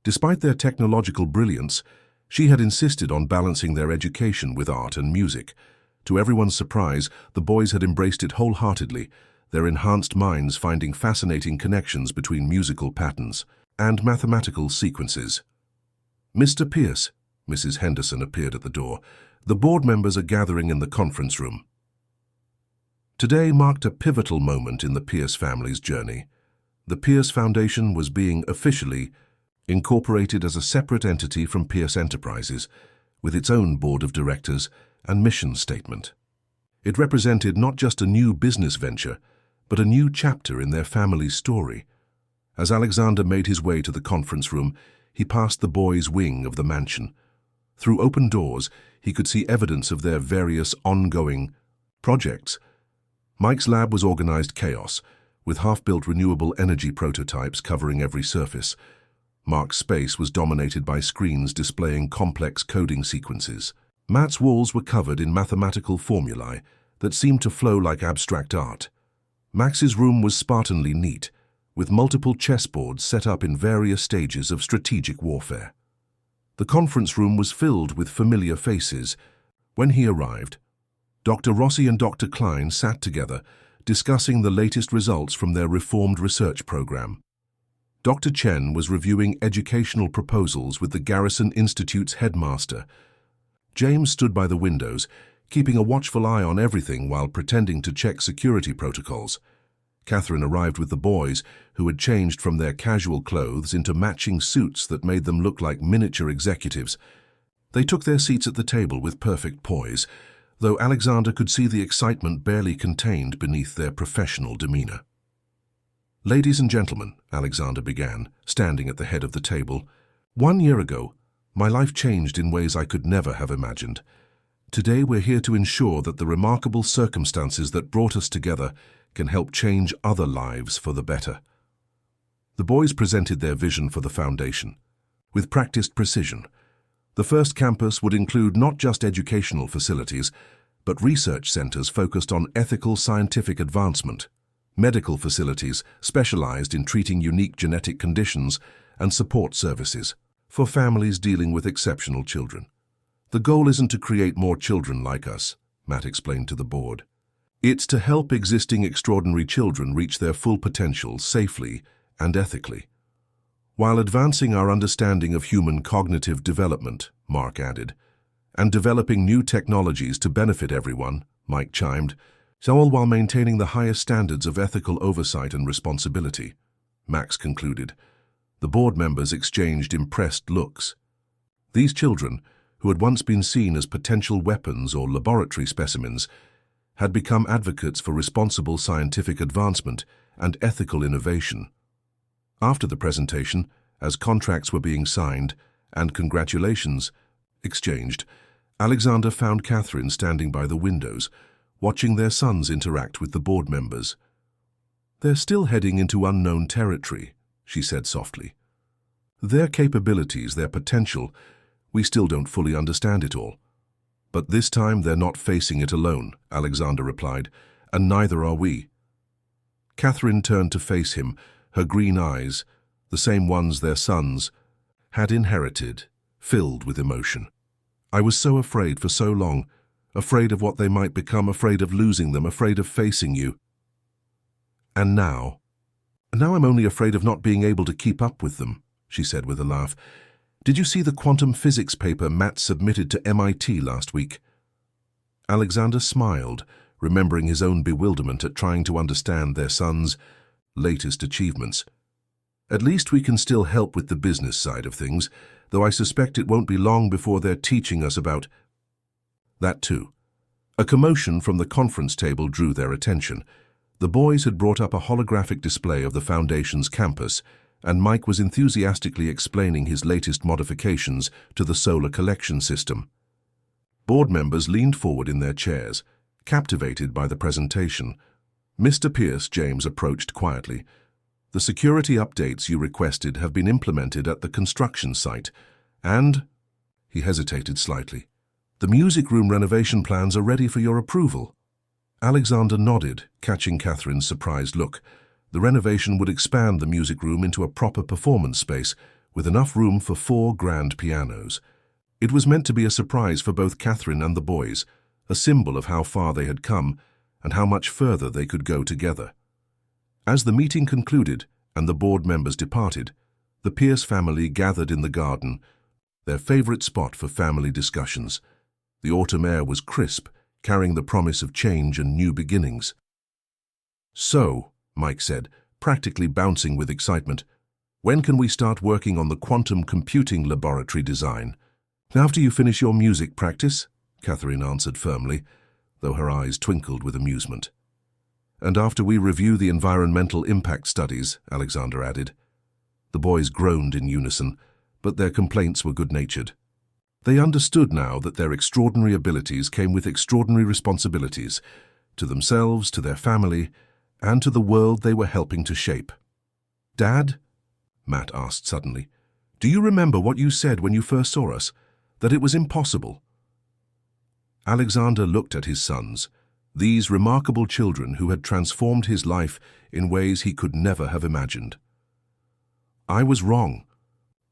Despite their technological brilliance, she had insisted on balancing their education with art and music. To everyone's surprise, the boys had embraced it wholeheartedly, their enhanced minds finding fascinating connections between musical patterns and mathematical sequences. Mr. Pierce, Mrs. Henderson appeared at the door. The board members are gathering in the conference room. Today marked a pivotal moment in the Pierce family's journey. The Pierce Foundation was being officially incorporated as a separate entity from Pierce Enterprises, with its own board of directors and mission statement. It represented not just a new business venture, but a new chapter in their family's story. As Alexander made his way to the conference room, he passed the boys' wing of the mansion. Through open doors, he could see evidence of their various ongoing projects. Mike's lab was organized chaos, with half-built renewable energy prototypes covering every surface. Mark's space was dominated by screens displaying complex coding sequences. Matt's walls were covered in mathematical formulae that seemed to flow like abstract art. Max's room was Spartanly neat, with multiple chessboards set up in various stages of strategic warfare. The conference room was filled with familiar faces. When he arrived, Dr. Rossi and Dr. Klein sat together, discussing the latest results from their reformed research program. Dr. Chen was reviewing educational proposals with the Garrison Institute's headmaster. James stood by the windows, keeping a watchful eye on everything while pretending to check security protocols. Catherine arrived with the boys, who had changed from their casual clothes into matching suits that made them look like miniature executives. They took their seats at the table with perfect poise, though Alexander could see the excitement barely contained beneath their professional demeanor. "Ladies and gentlemen," Alexander began, standing at the head of the table, "1 year ago, my life changed in ways I could never have imagined. Today we're here to ensure that the remarkable circumstances that brought us together can help change other lives for the better." The boys presented their vision for the foundation. With practiced precision, the first campus would include not just educational facilities, but research centers focused on ethical scientific advancement, medical facilities specialized in treating unique genetic conditions, and support services for families dealing with exceptional children. "The goal isn't to create more children like us," Matt explained to the board. "It's to help existing extraordinary children reach their full potential safely and ethically, while advancing our understanding of human cognitive development," Mark added, "and developing new technologies to benefit everyone," Mike chimed, "so all while maintaining the highest standards of ethical oversight and responsibility," Max concluded. The board members exchanged impressed looks. These children, who had once been seen as potential weapons or laboratory specimens, had become advocates for responsible scientific advancement and ethical innovation. After the presentation, as contracts were being signed and congratulations exchanged, Alexander found Catherine standing by the windows, watching their sons interact with the board members. "They're still heading into unknown territory," she said softly. "Their capabilities, their potential, we still don't fully understand it all. But this time they're not facing it alone," Alexander replied, "and neither are we." Catherine turned to face him, her green eyes, the same ones their sons had inherited, filled with emotion. "I was so afraid for so long, afraid of what they might become, afraid of losing them, afraid of facing you. And now I'm only afraid of not being able to keep up with them," she said with a laugh. "Did you see the quantum physics paper Matt submitted to MIT last week?" Alexander smiled, remembering his own bewilderment at trying to understand their son's latest achievements. "At least we can still help with the business side of things, though I suspect it won't be long before they're teaching us about that too." A commotion from the conference table drew their attention. The boys had brought up a holographic display of the Foundation's campus, and Mike was enthusiastically explaining his latest modifications to the solar collection system. Board members leaned forward in their chairs, captivated by the presentation. "Mr. Pierce," James approached quietly, "the security updates you requested have been implemented at the construction site, and—" he hesitated slightly, "the music room renovation plans are ready for your approval." Alexander nodded, catching Catherine's surprised look. The renovation would expand the music room into a proper performance space, with enough room for 4 grand pianos. It was meant to be a surprise for both Catherine and the boys, a symbol of how far they had come and how much further they could go together. As the meeting concluded and the board members departed, the Pierce family gathered in the garden, their favorite spot for family discussions. The autumn air was crisp, carrying the promise of change and new beginnings. "So," Mike said, practically bouncing with excitement, "when can we start working on the quantum computing laboratory design?" "After you finish your music practice," Catherine answered firmly, though her eyes twinkled with amusement. "And after we review the environmental impact studies," Alexander added. The boys groaned in unison, but their complaints were good-natured. They understood now that their extraordinary abilities came with extraordinary responsibilities, to themselves, to their family, and to the world they were helping to shape. "Dad," Matt asked suddenly, "do you remember what you said when you first saw us? That it was impossible?" Alexander looked at his sons, these remarkable children who had transformed his life in ways he could never have imagined. "I was wrong,"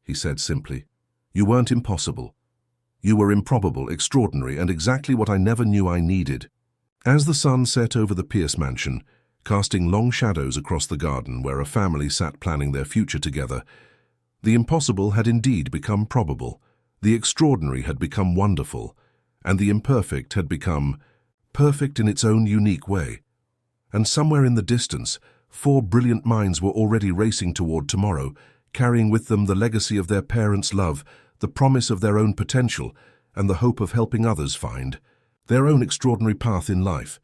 he said simply. "You weren't impossible. You were improbable, extraordinary, and exactly what I never knew I needed." As the sun set over the Pierce mansion, casting long shadows across the garden where a family sat planning their future together, the impossible had indeed become probable, the extraordinary had become wonderful, and the imperfect had become perfect in its own unique way. And somewhere in the distance, 4 brilliant minds were already racing toward tomorrow, carrying with them the legacy of their parents' love, the promise of their own potential, and the hope of helping others find their own extraordinary path in life.